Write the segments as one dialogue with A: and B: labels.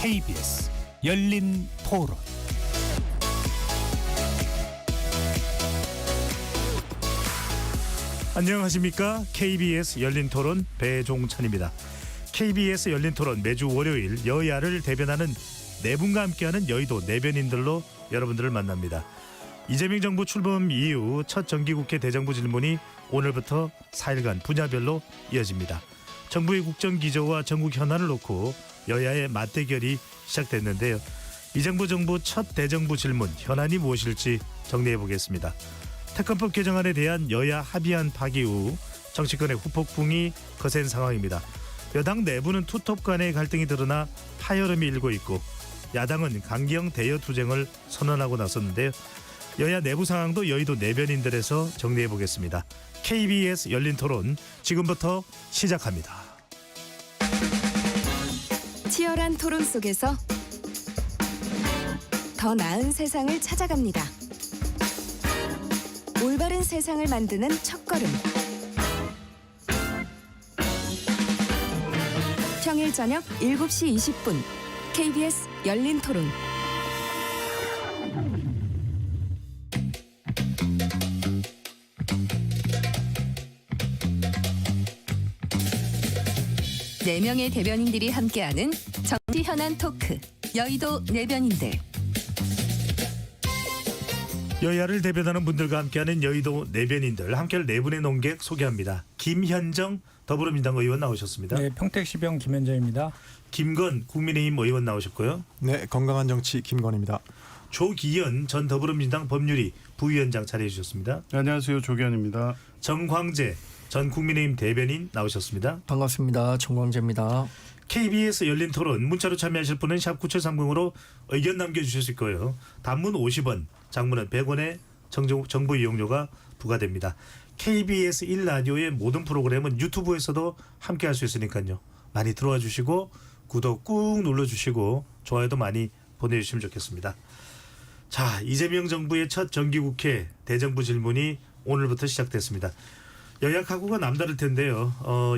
A: KBS 열린 토론. 안녕하십니까? KBS 열린 토론 배종찬입니다. KBS 열린 토론 매주 월요일 여야를 대변하는 네 분과 함께하는 여의도 내변인들로 여러분들을 만납니다. 이재명 정부 출범 이후 첫 정기국회 대정부 질문이 오늘부터 4일간 분야별로 이어집니다. 정부의 국정기조와 전국 현안을 놓고 여야의 맞대결이 시작됐는데요. 이 정부 첫 대정부 질문 현안이 무엇일지 정리해 보겠습니다. 특검법 개정안에 대한 여야 합의안 파기 후 정치권의 후폭풍이 거센 상황입니다. 여당 내부는 투톱 간의 갈등이 드러나 파열음이 일고 있고 야당은 강경 대여 투쟁을 선언하고 나섰는데요. 여야 내부 상황도 여의도 내변인들에서 정리해 보겠습니다. KBS 열린 토론 지금부터 시작합니다.
B: 치열한 토론 속에서 더 나은 세상을 찾아갑니다. 올바른 세상을 만드는 첫걸음. 평일 저녁 7시 20분 KBS 열린 토론. 네 명의 대변인들이 함께하는 정치 현안 토크. 여의도 내변인들.
A: 여야를 대변하는 분들과 함께하는 여의도 내변인들 함께할 네 분의 논객 소개합니다. 김현정 더불어민주당 의원 나오셨습니다.
C: 네, 평택시병 김현정입니다.
A: 김건 국민의힘 의원 나오셨고요.
D: 네, 건강한 정치 김건입니다.
A: 조기현 전 더불어민주당 법률위 부위원장 자리해 주셨습니다.
E: 안녕하세요, 조기현입니다.
A: 정광재 전 국민의힘 대변인 나오셨습니다.
F: 반갑습니다. 정광재입니다.
A: KBS 열린 토론 문자로 참여하실 분은 샵 9730으로 의견 남겨주실 수 있고요. 단문 50원, 장문은 100원의 정보 이용료가 부과됩니다. KBS 1라디오의 모든 프로그램은 유튜브에서도 함께할 수 있으니까요. 많이 들어와 주시고 구독 꾹 눌러주시고 좋아요도 많이 보내주시면 좋겠습니다. 자, 이재명 정부의 첫 정기국회 대정부 질문이 오늘부터 시작됐습니다. 여야 각오가 남다를 텐데요.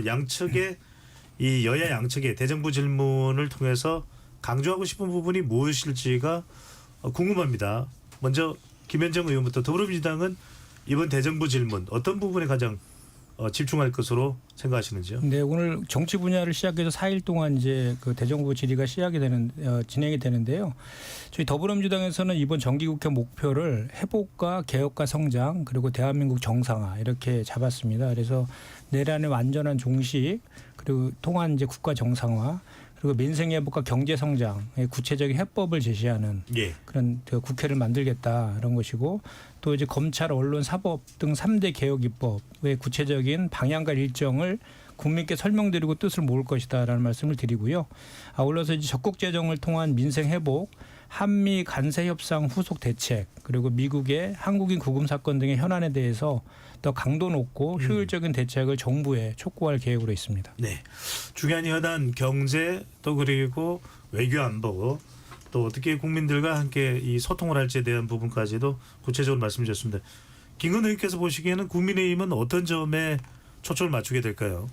A: 양측의 이 여야 양측의 대정부 질문을 통해서 강조하고 싶은 부분이 무엇일지가 궁금합니다. 먼저 김현정 의원부터 더불어민주당은 이번 대정부 질문 어떤 부분에 가장 집중할 것으로 생각하시는지요?
C: 네, 오늘 정치 분야를 시작해서 4일 동안 이제 그 대정부 질의가 진행이 되는데요. 저희 더불어민주당에서는 이번 정기국회 목표를 회복과 개혁과 성장 그리고 대한민국 정상화 이렇게 잡았습니다. 그래서 내란의 완전한 종식 그리고 통한 이제 국가 정상화 그리고 민생 회복과 경제 성장의 구체적인 해법을 제시하는 그런 국회를 만들겠다 이런 것이고 또 이제 검찰, 언론, 사법 등 3대 개혁 입법의 구체적인 방향과 일정을 국민께 설명드리고 뜻을 모을 것이다라는 말씀을 드리고요. 아울러서 이제 적국 재정을 통한 민생 회복, 한미 간세 협상 후속 대책 그리고 미국의 한국인 구금 사건 등의 현안에 대해서 더 강도 높고 효율적인 대책을 정부에 촉구할 계획으로 있습니다.
A: 네, 중요한 현안 경제 또 그리고 외교 안보 또 어떻게 국민들과 함께 이 소통을 할지에 대한 부분까지도 구체적으로 말씀 주셨습니다. 김건 의원께서 보시기에는 국민의힘은 어떤 점에 초점을 맞추게 될까요?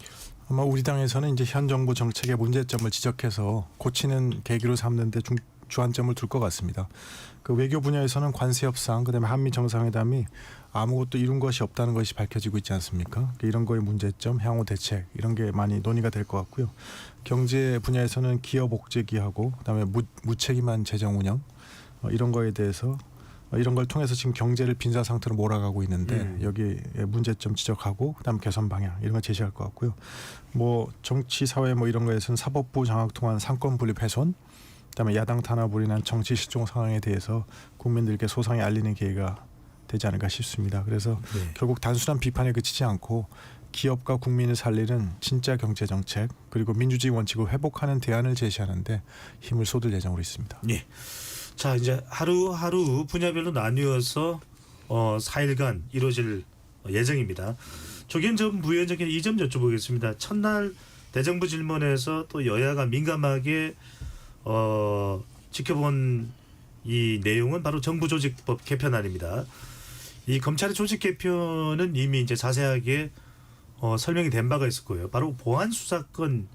D: 아마 우리 당에서는 이제 현 정부 정책의 문제점을 지적해서 고치는 계기로 삼는 데 주안점을 둘 것 같습니다. 그 외교 분야에서는 관세 협상, 그다음에 한미 정상회담이 아무것도 이룬 것이 없다는 것이 밝혀지고 있지 않습니까? 이런 거의 문제점, 향후 대책 이런 게 많이 논의가 될 것 같고요. 경제 분야에서는 기업 옥죄기하고 그다음에 무책임한 재정 운영 이런 거에 대해서 이런 걸 통해서 지금 경제를 빈사 상태로 몰아가고 있는데 여기에 문제점 지적하고 그다음 개선 방향 이런 거 제시할 것 같고요. 뭐 정치 사회 뭐 이런 거에서는 사법부 장악 통한 상권 분립 훼손 그다음에 야당 탄압으로 인한 정치 실종 상황에 대해서 국민들께 소상히 알리는 기회가 되지 않을까 싶습니다. 그래서 결국 단순한 비판에 그치지 않고 기업과 국민을 살리는 진짜 경제 정책 그리고 민주주의 원칙을 회복하는 대안을 제시하는데 힘을 쏟을 예정으로 있습니다.
A: 네. 자, 이제 하루하루 분야별로 나뉘어서 4일간 이루어질 예정입니다. 조기현 전 부위원장께 이 점 여쭤보겠습니다. 첫날 대정부 질문에서 또 여야가 민감하게 지켜본 이 내용은 바로 정부조직법 개편안입니다. 이 검찰의 조직 개편은 이미 이제 자세하게 설명이 된 바가 있을 거예요. 바로 보안 수사권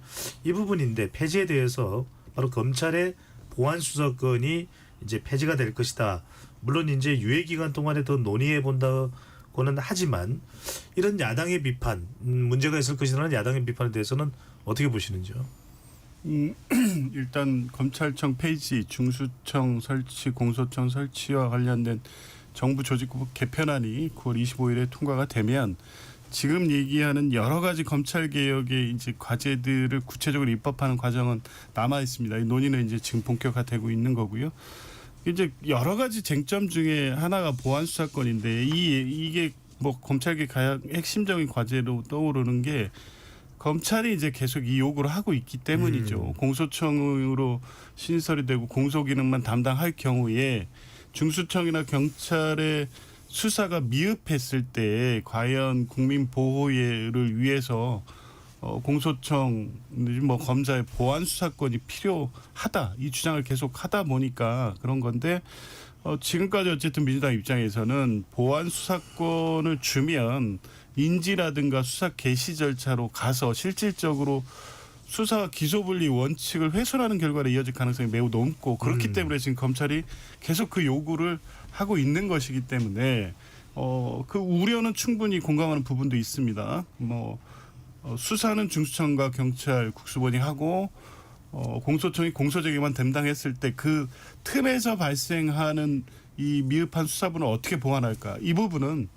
A: 이 부분인데 폐지에 대해서 바로 검찰의 보안 수사권이 이제 폐지가 될 것이다. 물론 이제 유예 기간 동안에 더 논의해 본다고는 하지만 이런 야당의 비판, 문제가 있을 것이라는 야당의 비판에 대해서는 어떻게 보시는지요?
E: 일단 검찰청 폐지, 중수청 설치, 공소청 설치와 관련된 정부 조직법 개편안이 9월 25일에 통과가 되면 지금 얘기하는 여러 가지 검찰 개혁의 이제 과제들을 구체적으로 입법하는 과정은 남아 있습니다. 이 논의는 이제 지금 본격화되고 있는 거고요. 이제 여러 가지 쟁점 중에 하나가 보안 수사권인데 이게 뭐 검찰 개혁 핵심적인 과제로 떠오르는 게 검찰이 이제 계속 이 요구를 하고 있기 때문이죠. 공소청으로 신설이 되고 공소 기능만 담당할 경우에 중수청이나 경찰의 수사가 미흡했을 때 과연 국민 보호를 위해서 공소청 뭐 검사의 보안 수사권이 필요하다 이 주장을 계속 하다 보니까 그런 건데 지금까지 어쨌든 민주당 입장에서는 보안 수사권을 주면 인지라든가 수사 개시 절차로 가서 실질적으로 수사와 기소분리 원칙을 훼손하는 결과로 이어질 가능성이 매우 높고 그렇기 때문에 지금 검찰이 계속 그 요구를 하고 있는 것이기 때문에 그 우려는 충분히 공감하는 부분도 있습니다. 수사는 중수청과 경찰 국수본이 하고 공소청이 공소제기만 담당했을 때 그 틈에서 발생하는 이 미흡한 수사분을 어떻게 보완할까 이 부분은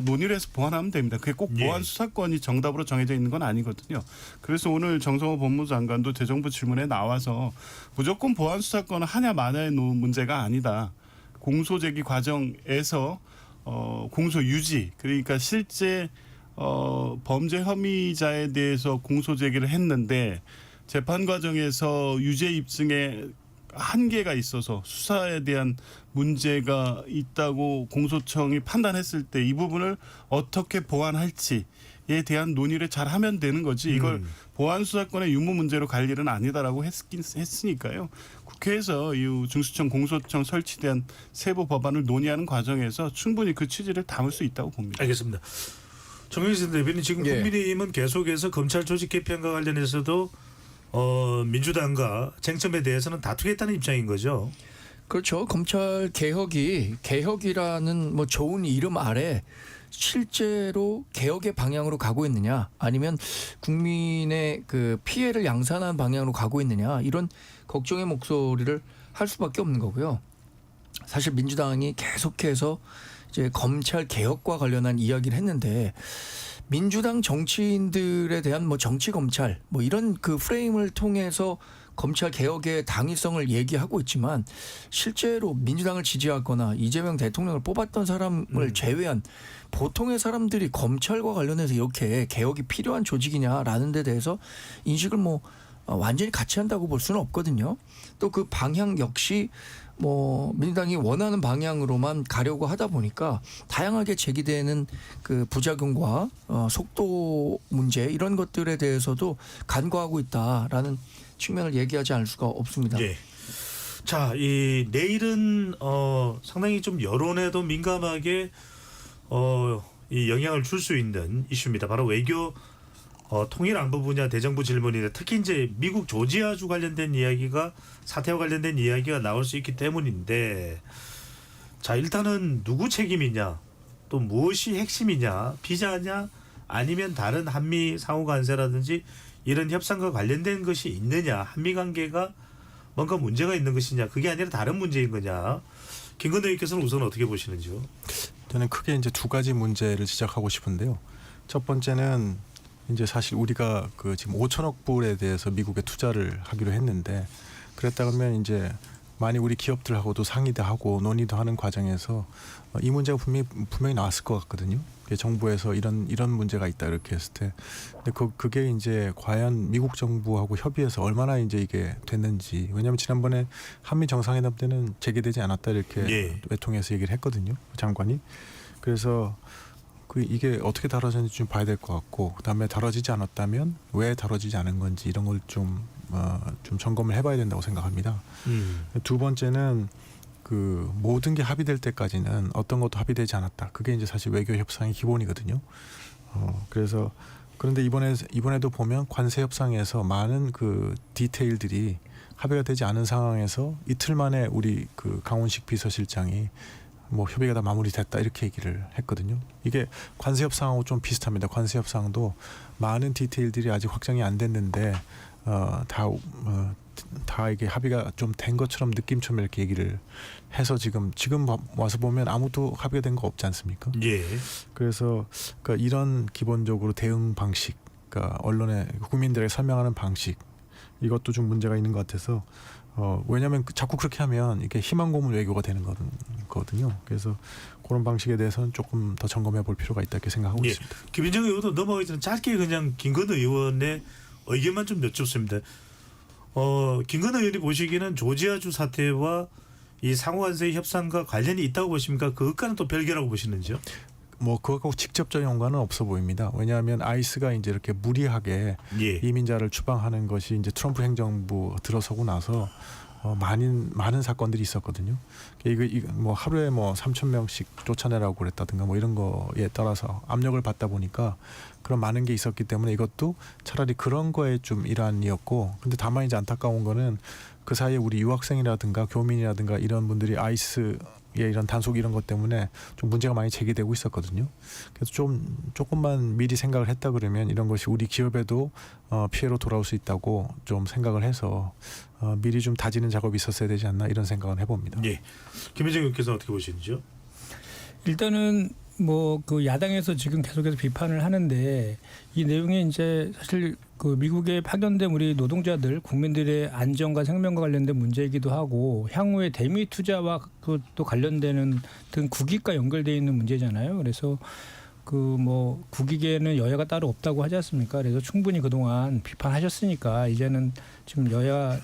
E: 논의를 해서 보완하면 됩니다. 그게 꼭 보안 수사권이 정답으로 정해져 있는 건 아니거든요. 그래서 오늘 정성호 법무부 장관도 대정부 질문에 나와서 무조건 보안 수사권은 하냐 마냐의 문제가 아니다. 공소 제기 과정에서 공소 유지 그러니까 실제 범죄 혐의자에 대해서 공소 제기를 했는데 재판 과정에서 유죄 입증에 한계가 있어서 수사에 대한 문제가 있다고 공소청이 판단했을 때 이 부분을 어떻게 보완할지에 대한 논의를 잘 하면 되는 거지 이걸 보안 수사권의 유무 문제로 갈 일은 아니다라고 했으니까요. 국회에서 이 중수청 공소청 설치에 대한 세부 법안을 논의하는 과정에서 충분히 그 취지를 담을 수 있다고 봅니다.
A: 알겠습니다. 정영진 대변인 지금 국민의힘은 계속해서 검찰 조직 개편과 관련해서도 민주당과 쟁점에 대해서는 다투겠다는 입장인 거죠.
F: 그렇죠. 검찰 개혁이라는 뭐 좋은 이름 아래 실제로 개혁의 방향으로 가고 있느냐 아니면 국민의 그 피해를 양산하는 방향으로 가고 있느냐 이런 걱정의 목소리를 할 수밖에 없는 거고요. 사실 민주당이 계속해서 이제 검찰 개혁과 관련한 이야기를 했는데 민주당 정치인들에 대한 뭐 정치 검찰 뭐 이런 그 프레임을 통해서 검찰 개혁의 당위성을 얘기하고 있지만 실제로 민주당을 지지하거나 이재명 대통령을 뽑았던 사람을 제외한 보통의 사람들이 검찰과 관련해서 이렇게 개혁이 필요한 조직이냐라는 데 대해서 인식을 뭐 완전히 같이 한다고 볼 수는 없거든요. 또 그 방향 역시 뭐 민주당이 원하는 방향으로만 가려고 하다 보니까 다양하게 제기되는 그 부작용과 속도 문제 이런 것들에 대해서도 간과하고 있다라는 측면을 얘기하지 않을 수가 없습니다.
A: 예. 자, 이 내일은 상당히 좀 여론에도 민감하게 이 영향을 줄 수 있는 이슈입니다. 바로 외교 통일안보 분야 대정부 질문인데 특히 이제 미국 조지아주 관련된 이야기가 사태와 관련된 이야기가 나올 수 있기 때문인데 자 일단은 누구 책임이냐 또 무엇이 핵심이냐 비자냐 아니면 다른 한미 상호 관세라든지 이런 협상과 관련된 것이 있느냐 한미 관계가 뭔가 문제가 있는 것이냐 그게 아니라 다른 문제인 거냐 김건희 의원께서는 우선 어떻게 보시는지요?
D: 저는 크게 이제 두 가지 문제를 지적하고 싶은데요. 첫 번째는 이제 사실 우리가 그 지금 5천억 불에 대해서 미국에 투자를 하기로 했는데 그랬다 그러면 이제 많이 우리 기업들하고도 상의도 하고 논의도 하는 과정에서 이 문제가 분명히 나왔을 것 같거든요. 정부에서 이런 문제가 있다 이렇게 했을 때, 근데 그게 이제 과연 미국 정부하고 협의해서 얼마나 이제 이게 됐는지 왜냐하면 지난번에 한미 정상회담 때는 제기되지 않았다 이렇게 외통해서 얘기를 했거든요, 장관이. 그래서 이게 어떻게 다뤄졌는지 좀 봐야 될 것 같고 그다음에 다뤄지지 않았다면 왜 다뤄지지 않은 건지 이런 걸 좀 점검을 해봐야 된다고 생각합니다. 두 번째는 그 모든 게 합의될 때까지는 어떤 것도 합의되지 않았다. 그게 이제 사실 외교 협상의 기본이거든요. 그래서 그런데 이번에도 보면 관세 협상에서 많은 그 디테일들이 합의가 되지 않은 상황에서 이틀 만에 우리 그 강훈식 비서실장이 뭐 협의가 다 마무리됐다 이렇게 얘기를 했거든요. 이게 관세 협상하고 좀 비슷합니다. 관세 협상도 많은 디테일들이 아직 확정이 안 됐는데 다 이게 합의가 좀 된 것처럼 느낌처럼 이렇게 얘기를 해서 지금 와서 보면 아무도 합의가 된 거 없지 않습니까?
A: 예.
D: 그래서 그러니까 이런 기본적으로 대응 방식, 그러니까 언론에 국민들에게 설명하는 방식 이것도 좀 문제가 있는 것 같아서 왜냐하면 자꾸 그렇게 하면 이게 희망 고문 외교가 되는 거거든요. 그래서 그런 방식에 대해서는 조금 더 점검해 볼 필요가 있다 이렇게 생각하고
A: 예.
D: 있습니다.
A: 김인정 의원도 넘어가기 전에 짧게 그냥 김건희 의원의 의견만 좀 여쭙습니다. 김건희 의원이 보시기에는 조지아주 사태와 이 상호관세 협상과 관련이 있다고 보십니까? 그것과는 또 별개라고 보시는지요?
D: 뭐 그것하고 직접적인 연관은 없어 보입니다. 왜냐하면 아이스가 이제 이렇게 무리하게
A: 예.
D: 이민자를 추방하는 것이 이제 트럼프 행정부 들어서고 나서 많은 사건들이 있었거든요. 이거 뭐 하루에 뭐 3,000명씩 쫓아내라고 그랬다든가 뭐 이런 거에 따라서 압력을 받다 보니까 그런 많은 게 있었기 때문에 이것도 차라리 그런 거에 좀 일환이었고, 근데 다만 이제 안타까운 거는 그 사이에 우리 유학생이라든가 교민이라든가 이런 분들이 아이스의 이런 단속 이런 것 때문에 좀 문제가 많이 제기되고 있었거든요. 그래서 조금만 미리 생각을 했다 그러면 이런 것이 우리 기업에도 피해로 돌아올 수 있다고 좀 생각을 해서 미리 좀 다지는 작업이 있었어야 되지 않나 이런 생각은 해봅니다.
A: 예. 김인정 의원께서는 어떻게 보시는지요?
C: 일단은 뭐 그 야당에서 지금 계속해서 비판을 하는데 이 내용이 이제 사실 그 미국에 파견된 우리 노동자들 국민들의 안전과 생명과 관련된 문제이기도 하고 향후에 대미 투자와 또 관련되는 등 국익과 연결되어 있는 문제잖아요. 그래서 그 뭐 국익에는 여야가 따로 없다고 하지 않습니까? 그래서 충분히 그동안 비판하셨으니까 이제는 지금 여야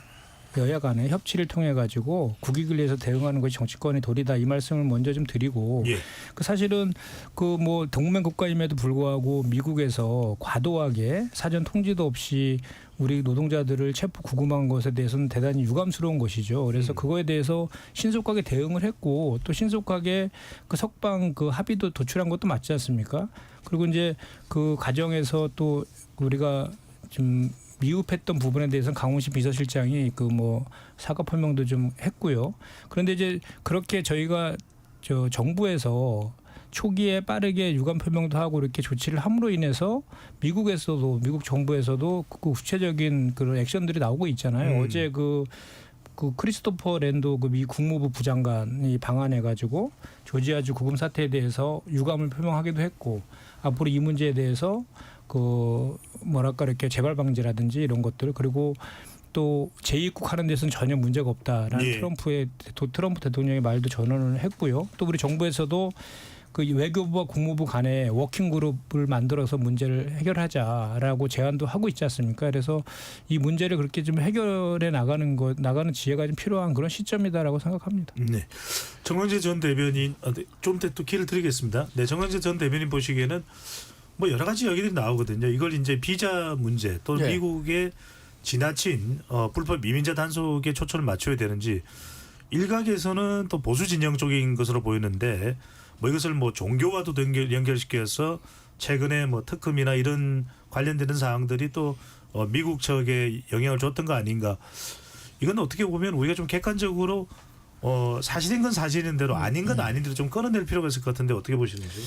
C: 간의 협치를 통해 가지고 국익을 위해서 대응하는 것이 정치권의 도리다 이 말씀을 먼저 좀 드리고
A: 예.
C: 그 사실은 그 뭐 동맹 국가임에도 불구하고 미국에서 과도하게 사전 통지도 없이 우리 노동자들을 체포 구금한 것에 대해서는 대단히 유감스러운 것이죠. 그래서 그거에 대해서 신속하게 대응을 했고 또 신속하게 그 석방 그 합의도 도출한 것도 맞지 않습니까? 그리고 이제 그 과정에서 또 우리가 좀 미흡했던 부분에 대해서는 강훈식 비서실장이 그 뭐 사과 표명도 좀 했고요. 그런데 이제 그렇게 저희가 정부에서 초기에 빠르게 유감 표명도 하고 이렇게 조치를 함으로 인해서 미국 정부에서도 그 구체적인 그런 액션들이 나오고 있잖아요. 어제 그 크리스토퍼 랜도 그 미 국무부 부장관이 방한해 가지고 조지아주 구금 사태에 대해서 유감을 표명하기도 했고 앞으로 이 문제에 대해서 그 뭐랄까 이렇게 재발 방지라든지 이런 것들 그리고 또 재입국하는 데서는 전혀 문제가 없다라는
A: 예.
C: 트럼프 대통령의 말도 전언을 했고요. 또 우리 정부에서도 그 외교부와 국무부 간에 워킹 그룹을 만들어서 문제를 해결하자라고 제안도 하고 있지 않습니까? 그래서 이 문제를 그렇게 좀 해결해 나가는 지혜가 좀 필요한 그런 시점이다라고 생각합니다.
A: 네. 정광재 전 대변인 좀 더 또 기회를 드리겠습니다. 네, 정광재 전 대변인 보시기에는 뭐 여러 가지 얘기들이 나오거든요. 이걸 이제 비자 문제 또
F: 네.
A: 미국의 지나친 불법 이민자 단속에 초점을 맞춰야 되는지 일각에서는 또 보수 진영 쪽인 것으로 보이는데 뭐 이것을 뭐 종교와도 연결시켜서 최근에 뭐 특검이나 이런 관련되는 사항들이 또 미국 측에 영향을 줬던 거 아닌가. 이건 어떻게 보면 우리가 좀 객관적으로 사실인 건 사실인 대로 아닌 건 아닌 대로 좀 끌어낼 필요가 있을 것 같은데 어떻게 보시는지.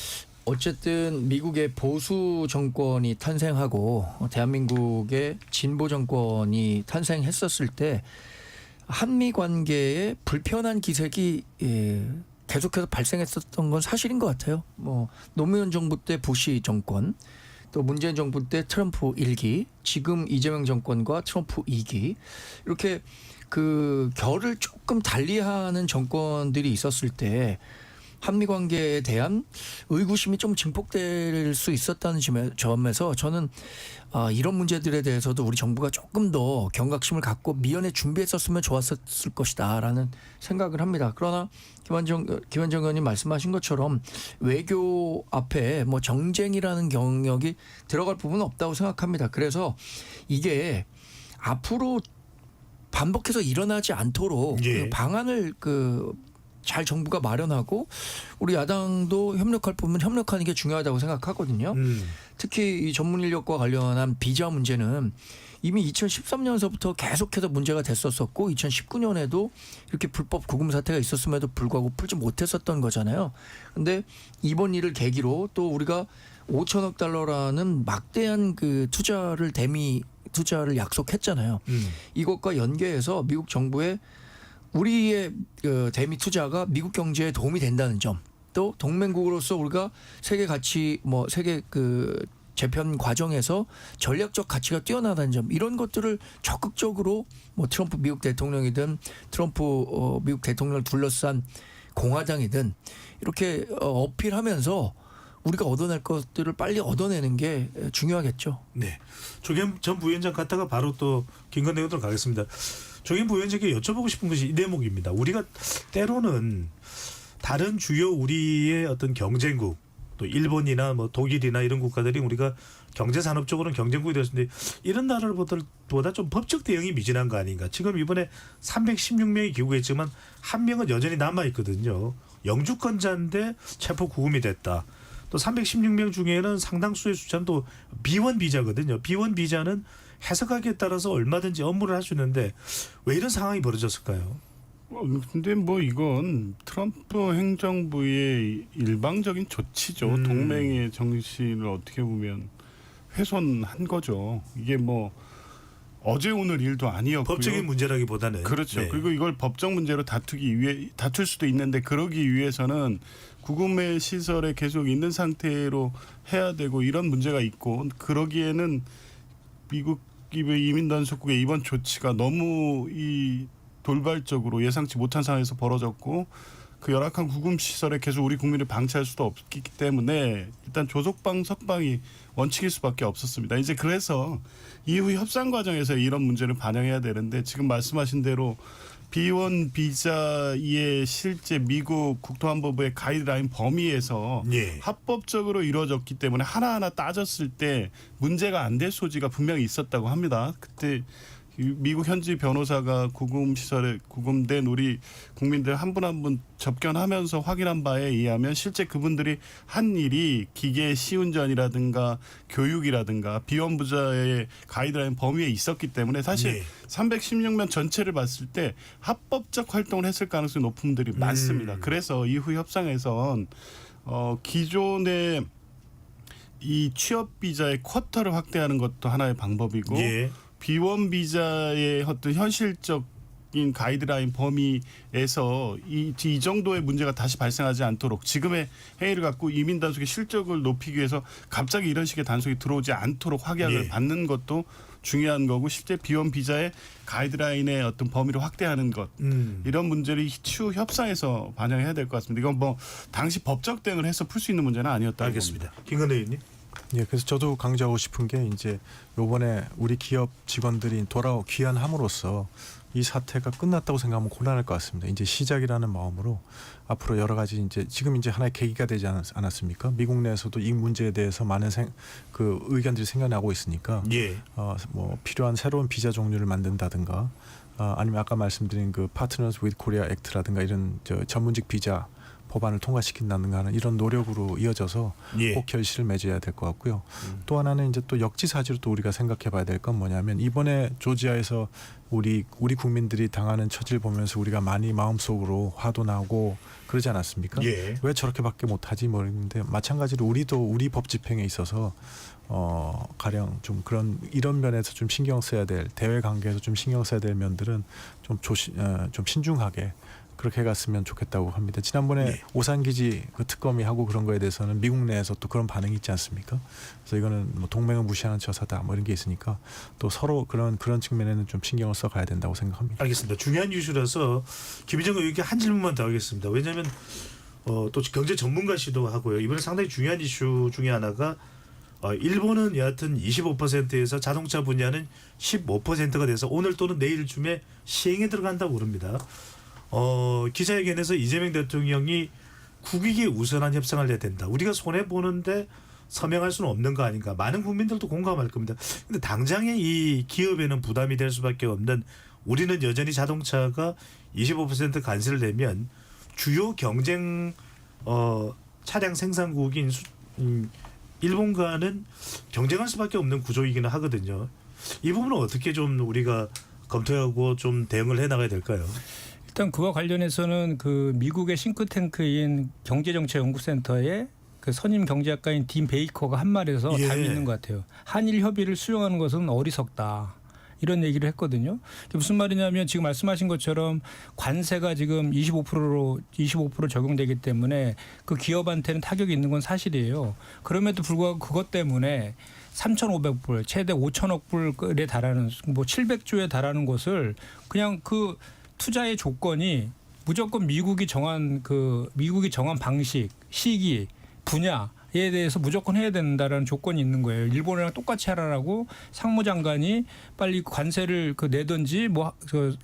F: 어쨌든 미국의 보수 정권이 탄생하고 대한민국의 진보 정권이 탄생했었을 때 한미 관계에 불편한 기색이 계속해서 발생했었던 건 사실인 것 같아요. 뭐 노무현 정부 때 부시 정권, 또 문재인 정부 때 트럼프 1기, 지금 이재명 정권과 트럼프 2기 이렇게 그 결을 조금 달리하는 정권들이 있었을 때 한미 관계에 대한 의구심이 좀 증폭될 수 있었다는 점에서 저는 이런 문제들에 대해서도 우리 정부가 조금 더 경각심을 갖고 미연에 준비했었으면 좋았을 것이다라는 생각을 합니다. 그러나 김환정 의원님 말씀하신 것처럼 외교 앞에 뭐 정쟁이라는 경력이 들어갈 부분은 없다고 생각합니다. 그래서 이게 앞으로 반복해서 일어나지 않도록
A: 예.
F: 그 방안을 잘 정부가 마련하고 우리 야당도 협력할 부분 협력하는 게 중요하다고 생각하거든요. 특히 이 전문 인력과 관련한 비자 문제는 이미 2013년서부터 계속해서 문제가 됐었었고 2019년에도 이렇게 불법 구금 사태가 있었음에도 불구하고 풀지 못했었던 거잖아요. 근데 이번 일을 계기로 또 우리가 5천억 달러라는 막대한 그 투자를 대미 투자를 약속했잖아요. 이것과 연계해서 미국 정부의 우리의 그 대미 투자가 미국 경제에 도움이 된다는 점, 또 동맹국으로서 우리가 세계 가치 세계 그 재편 과정에서 전략적 가치가 뛰어나다는 점, 이런 것들을 적극적으로 트럼프 미국 대통령이든 트럼프 미국 대통령을 둘러싼 공화당이든 이렇게 어필하면서 우리가 얻어낼 것들을 빨리 얻어내는 게 중요하겠죠.
A: 네. 조겸 전 부위원장 갔다가 바로 또 김건태 의원으로 가겠습니다. 조겸 부위원장께 여쭤보고 싶은 것이 이 대목입니다. 우리가 때로는 다른 주요 우리의 어떤 경쟁국, 또 일본이나 독일이나 이런 국가들이 우리가 경제 산업적으로는 경쟁국이 되었는데 이런 나라보다 좀 법적 대응이 미진한 거 아닌가. 지금 이번에 316명이 귀국했지만 한 명은 여전히 남아 있거든요. 영주권자인데 체포 구금이 됐다. 또 316명 중에는 상당수의 숫자는 또 B1 비자거든요. B1 비자는 해석하기에 따라서 얼마든지 업무를 할 수 있는데 왜 이런 상황이 벌어졌을까요?
E: 근데 이건 트럼프 행정부의 일방적인 조치죠. 동맹의 정신을 어떻게 보면 훼손한 거죠. 이게 어제 오늘 일도 아니었고요.
A: 법적인 문제라기보다는
E: 그렇죠.
A: 네.
E: 그리고 이걸 법적 문제로 다툴 수도 있는데 그러기 위해서는 구금의 시설에 계속 있는 상태로 해야 되고 이런 문제가 있고, 그러기에는 미국 이민단속국의 이번 조치가 너무 돌발적으로 예상치 못한 상황에서 벌어졌고, 그 열악한 구금 시설에 계속 우리 국민을 방치할 수도 없기 때문에 일단 조속방 석방이 원칙일 수밖에 없었습니다. 이제 그래서 이후 협상 과정에서 이런 문제를 반영해야 되는데, 지금 말씀하신 대로 B1 비자의 실제 미국 국토안보부의 가이드라인 범위에서
A: 예.
E: 합법적으로 이루어졌기 때문에 하나하나 따졌을 때 문제가 안 될 소지가 분명히 있었다고 합니다. 그때 미국 현지 변호사가 구금 시설에 구금된 우리 국민들 한 분 한 분 접견하면서 확인한 바에 의하면 실제 그분들이 한 일이 기계 시운전이라든가 교육이라든가 비원부자의 가이드라인 범위에 있었기 때문에 사실
A: 네.
E: 316명 전체를 봤을 때 합법적 활동을 했을 가능성이 높은 분들이 많습니다. 그래서 이후 협상에선 기존의 이 취업 비자의 쿼터를 확대하는 것도 하나의 방법이고,
A: 예.
E: B1 비자의 어떤 현실적인 가이드라인 범위에서 이 정도의 문제가 다시 발생하지 않도록 지금의 행위를 갖고 이민 단속의 실적을 높이기 위해서 갑자기 이런 식의 단속이 들어오지 않도록 확약을
A: 예.
E: 받는 것도 중요한 거고, 실제 B1 비자의 가이드라인의 어떤 범위를 확대하는 것, 이런 문제를 추후 협상에서 반영해야 될 것 같습니다. 이건 당시 법적 대응을 해서 풀 수 있는 문제는 아니었다고
A: 알겠습니다.
E: 봅니다.
A: 김건태 의원님.
D: 예, 그래서 저도 강조하고 싶은 게 이제 요번에 우리 기업 직원들이 귀환함으로써 이 사태가 끝났다고 생각하면 곤란할 것 같습니다. 이제 시작이라는 마음으로 앞으로 여러 가지 지금 하나의 계기가 되지 않았습니까? 미국 내에서도 이 문제에 대해서 많은 의견들이 생겨나고 있으니까
A: 예.
D: 필요한 새로운 비자 종류를 만든다든가 아니면 아까 말씀드린 그 Partners with Korea Act라든가 이런 전문직 비자 법안을 통과시킨다든가 하는 이런 노력으로 이어져서
A: 예.
D: 꼭 결실을 맺어야 될 것 같고요. 또 하나는 이제 또 역지사지로 또 우리가 생각해봐야 될 건 뭐냐면, 이번에 조지아에서 우리 국민들이 당하는 처지를 보면서 우리가 많이 마음속으로 화도 나고 그러지 않았습니까?
A: 예.
D: 왜 저렇게밖에 못하지 모르겠는데, 마찬가지로 우리도 우리 법 집행에 있어서 가령 좀 이런 면에서 좀 신경 써야 될, 대외 관계에서 좀 신경 써야 될 면들은 좀 신중하게 그렇게 갔으면 좋겠다고 합니다. 지난번에
A: 네.
D: 오산기지 그 특검이 하고 그런 거에 대해서는 미국 내에서 또 그런 반응이 있지 않습니까? 그래서 이거는 동맹을 무시하는 처사다 이런 게 있으니까 또 서로 그런 측면에는 좀 신경을 써 가야 된다고 생각합니다.
A: 알겠습니다. 중요한 이슈라서 김희정 의원께 한 질문만 더 하겠습니다. 왜냐하면 또 경제 전문가시도 하고요. 이번에 상당히 중요한 이슈 중에 하나가 일본은 여하튼 25%에서 자동차 분야는 15%가 돼서 오늘 또는 내일쯤에 시행에 들어간다고 그럽니다. 기자회견에서 이재명 대통령이 국익에 우선한 협상을 해야 된다. 우리가 손해보는데 서명할 수는 없는 거 아닌가. 많은 국민들도 공감할 겁니다. 근데 당장에 이 기업에는 부담이 될 수밖에 없는, 우리는 여전히 자동차가 25% 관세를 내면 주요 경쟁 차량 생산국인 일본과는 경쟁할 수밖에 없는 구조이기는 하거든요. 이 부분은 어떻게 좀 우리가 검토하고 좀 대응을 해 나가야 될까요?
C: 일단 그와 관련해서는 그 미국의 싱크탱크인 경제정책연구센터의 그 선임 경제학가인 딘 베이커가 한 말에서
A: 예.
C: 답이 있는 것 같아요. 한일 협의를 수용하는 것은 어리석다. 이런 얘기를 했거든요. 그게 무슨 말이냐면 지금 말씀하신 것처럼 관세가 지금 25% 적용되기 때문에 그 기업한테는 타격이 있는 건 사실이에요. 그럼에도 불구하고 그것 때문에 3,500불, 최대 5천억 불에 달하는 뭐 700조에 달하는 것을 그냥 그 투자의 조건이 무조건 미국이 정한 방식, 시기, 분야에 대해서 무조건 해야 된다라는 조건이 있는 거예요. 일본이랑 똑같이 하라라고 상무장관이 빨리 관세를 내든지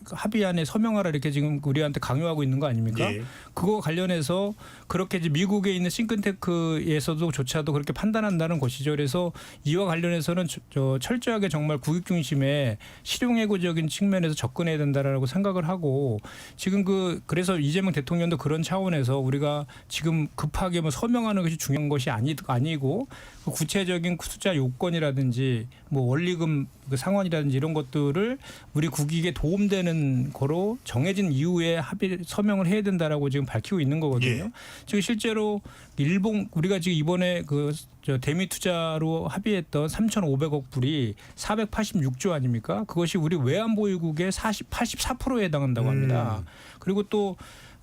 C: 합의안에 서명하라 이렇게 지금 우리한테 강요하고 있는 거 아닙니까?
A: 예.
C: 그거 관련해서 그렇게 이제 미국에 있는 싱크탱크에서도조차도 그렇게 판단한다는 것이죠. 그래서 이와 관련해서는 철저하게 정말 국익 중심의 실용외교적인 측면에서 접근해야 된다라고 생각을 하고 지금 그래서 이재명 대통령도 그런 차원에서 우리가 지금 급하게 뭐 서명하는 것이 중요한 것이 아니고 그 구체적인 투자 요건이라든지 뭐 원리금 그 상환이라든지 이런 것들을 우리 국익에 도움되는 거로 정해진 이후에 서명을 해야 된다라고 지금 밝히고 있는 거거든요.
A: 예.
C: 지금 실제로 우리가 지금 이번에 대미 투자로 합의했던 3,500억 불이 486조 아닙니까? 그것이 우리 외환보유국의 84%에 해당한다고 합니다. 그리고 또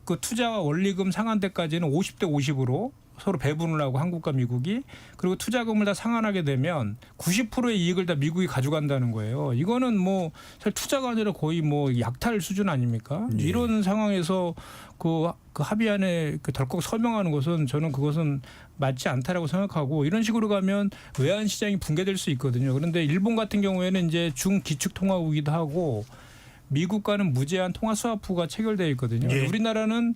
C: 그 투자와 원리금 상환대까지는 50대 50으로 서로 배분을 하고 한국과 미국이 그리고 투자금을 다 상환하게 되면 90%의 이익을 다 미국이 가져간다는 거예요. 이거는 뭐 사실 투자가 아니라 거의 뭐 약탈 수준 아닙니까?
A: 예.
C: 이런 상황에서 그 합의안에 덜컥 서명하는 것은 저는 그것은 맞지 않다라고 생각하고 이런 식으로 가면 외환 시장이 붕괴될 수 있거든요. 그런데 일본 같은 경우에는 이제 중기축 통화국이기도 하고 미국과는 무제한 통화 스와프가 체결되어 있거든요.
A: 예.
C: 우리나라는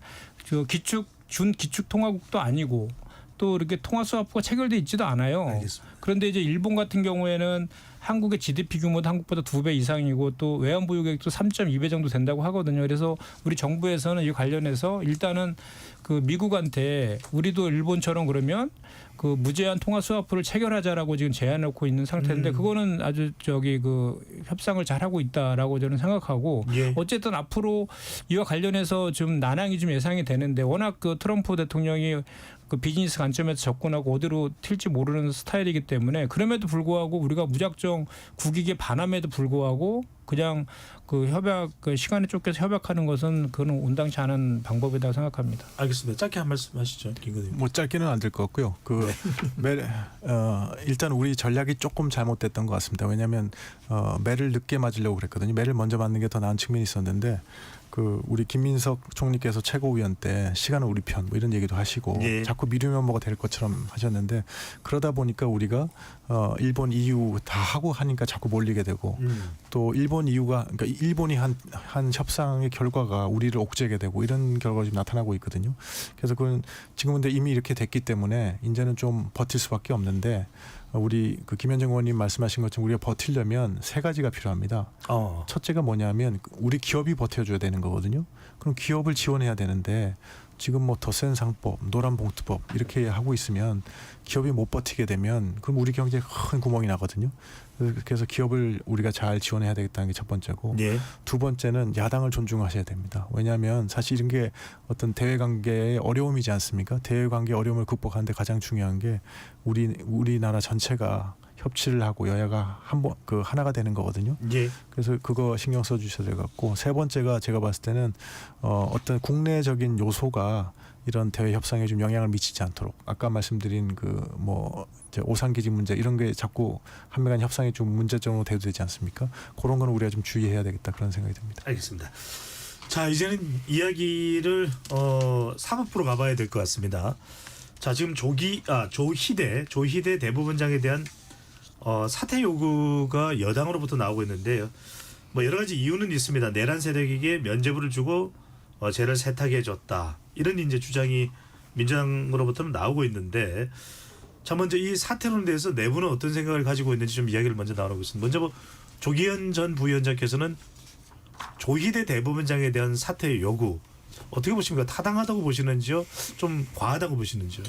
C: 준기축 통화국도 아니고 또 이렇게 통화 스와프가 체결돼 있지도 않아요.
A: 알겠습니다.
C: 그런데 이제 일본 같은 경우에는 한국의 GDP 규모도 한국보다 2배 이상이고 또 외환 보유액도 3.2배 정도 된다고 하거든요. 그래서 우리 정부에서는 이 관련해서 일단은 그 미국한테 우리도 일본처럼 그러면 그 무제한 통화 스와프를 체결하자라고 지금 제안해놓고 있는 상태인데 그거는 아주 협상을 잘 하고 있다라고 저는 생각하고
A: 예.
C: 어쨌든 앞으로 이와 관련해서 좀 난항이 좀 예상이 되는데 워낙 그 트럼프 대통령이 그 비즈니스 관점에서 접근하고 어디로 튈지 모르는 스타일이기 때문에 그럼에도 불구하고 우리가 무작정 국익에 반함에도 불구하고 그냥 그 시간에 쫓겨서 협약하는 것은 그건 온당치 않은 방법이라고 생각합니다.
A: 알겠습니다. 짧게 한 말씀 하시죠, 김 교수님.
D: 뭐 짧게는 안 될 것 같고요. 일단 우리 전략이 조금 잘못됐던 것 같습니다. 왜냐하면 매를 늦게 맞으려고 그랬거든요. 매를 먼저 맞는 게 더 나은 측면이 있었는데 우리 김민석 총리께서 최고위원 때 시간은 우리 편 뭐 이런 얘기도 하시고
A: 예.
D: 자꾸 미루면 뭐가 될 것처럼 하셨는데 그러다 보니까 우리가 일본 EU 다 하고 하니까 자꾸 몰리게 되고 또 일본 EU가 그러니까 일본이 한 협상의 결과가 우리를 옥죄게 되고 이런 결과가 지금 나타나고 있거든요. 그래서 그건 지금은 이미 이렇게 됐기 때문에 이제는 좀 버틸 수밖에 없는데 우리 김현정 의원님 말씀하신 것처럼 우리가 버틸려면 세 가지가 필요합니다. 첫째가 뭐냐면 우리 기업이 버텨줘야 되는 거거든요. 그럼 기업을 지원해야 되는데 지금 뭐 더 센 상법, 노란봉투법 이렇게 하고 있으면 기업이 못 버티게 되면 그럼 우리 경제에 큰 구멍이 나거든요. 그래서 기업을 우리가 잘 지원해야 되겠다는 게 첫 번째고
A: 예.
D: 두 번째는 야당을 존중하셔야 됩니다. 왜냐하면 사실 이런 게 어떤 대외관계의 어려움이지 않습니까? 대외관계 어려움을 극복하는데 가장 중요한 게 우리나라 전체가 협치를 하고 여야가 하나가 되는 거거든요.
A: 예.
D: 그래서 그거 신경 써주셔야 될 것 같고 세 번째가 제가 봤을 때는 어떤 국내적인 요소가 이런 대외 협상에 좀 영향을 미치지 않도록 아까 말씀드린 오산기지 문제 이런 게 자꾸 한미간 협상이 좀 문제점으로 대두되지 않습니까? 그런 거는 우리가 좀 주의해야 되겠다 그런 생각이 듭니다.
A: 알겠습니다. 자, 이제는 이야기를 사법부로 가봐야 될 것 같습니다. 자, 지금 조희대 대법원장에 대한 사퇴 요구가 여당으로부터 나오고 있는데요. 뭐 여러 가지 이유는 있습니다. 내란 세력에게 면죄부를 주고 죄를 세탁해줬다. 이런 이제 주장이 민주당으로부터는 나오고 있는데, 자 먼저 이 사퇴론에 대해서 내부는 어떤 생각을 가지고 있는지 좀 이야기를 먼저 나눠보겠습니다. 먼저 조기현 전 부위원장께서는 조희대 대법원장에 대한 사퇴 요구 어떻게 보십니까? 타당하다고 보시는지요? 좀 과하다고 보시는지요?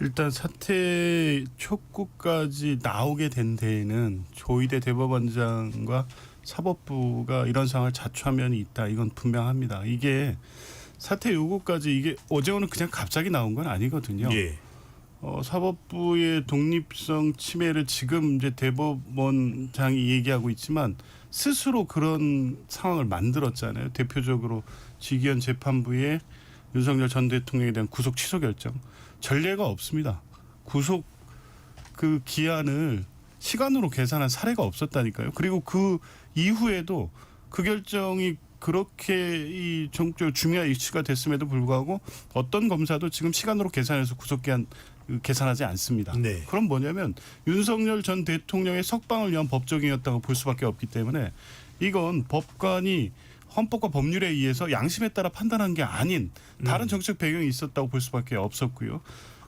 E: 일단 사퇴 촉구까지 나오게 된 데에는 조희대 대법원장과 사법부가 이런 상황을 자초한 면이 있다. 이건 분명합니다. 이게 사퇴 요구까지 이게 어제 오늘 그냥 갑자기 나온 건 아니거든요.
A: 예.
E: 사법부의 독립성 침해를 지금 이제 대법원장이 얘기하고 있지만 스스로 그런 상황을 만들었잖아요. 대표적으로 지기현 재판부의 윤석열 전 대통령에 대한 구속 취소 결정. 전례가 없습니다. 구속 그 기한을 시간으로 계산한 사례가 없었다니까요. 그리고 그 이후에도 그 결정이 그렇게 이 정적으로 중요한 이슈가 됐음에도 불구하고 어떤 검사도 지금 시간으로 계산해서 구속기한 계산하지 않습니다.
A: 네.
E: 그럼 뭐냐면 윤석열 전 대통령의 석방을 위한 법정이었다고 볼 수밖에 없기 때문에 이건 법관이 헌법과 법률에 의해서 양심에 따라 판단한 게 아닌 다른 정책 배경이 있었다고 볼 수밖에 없었고요.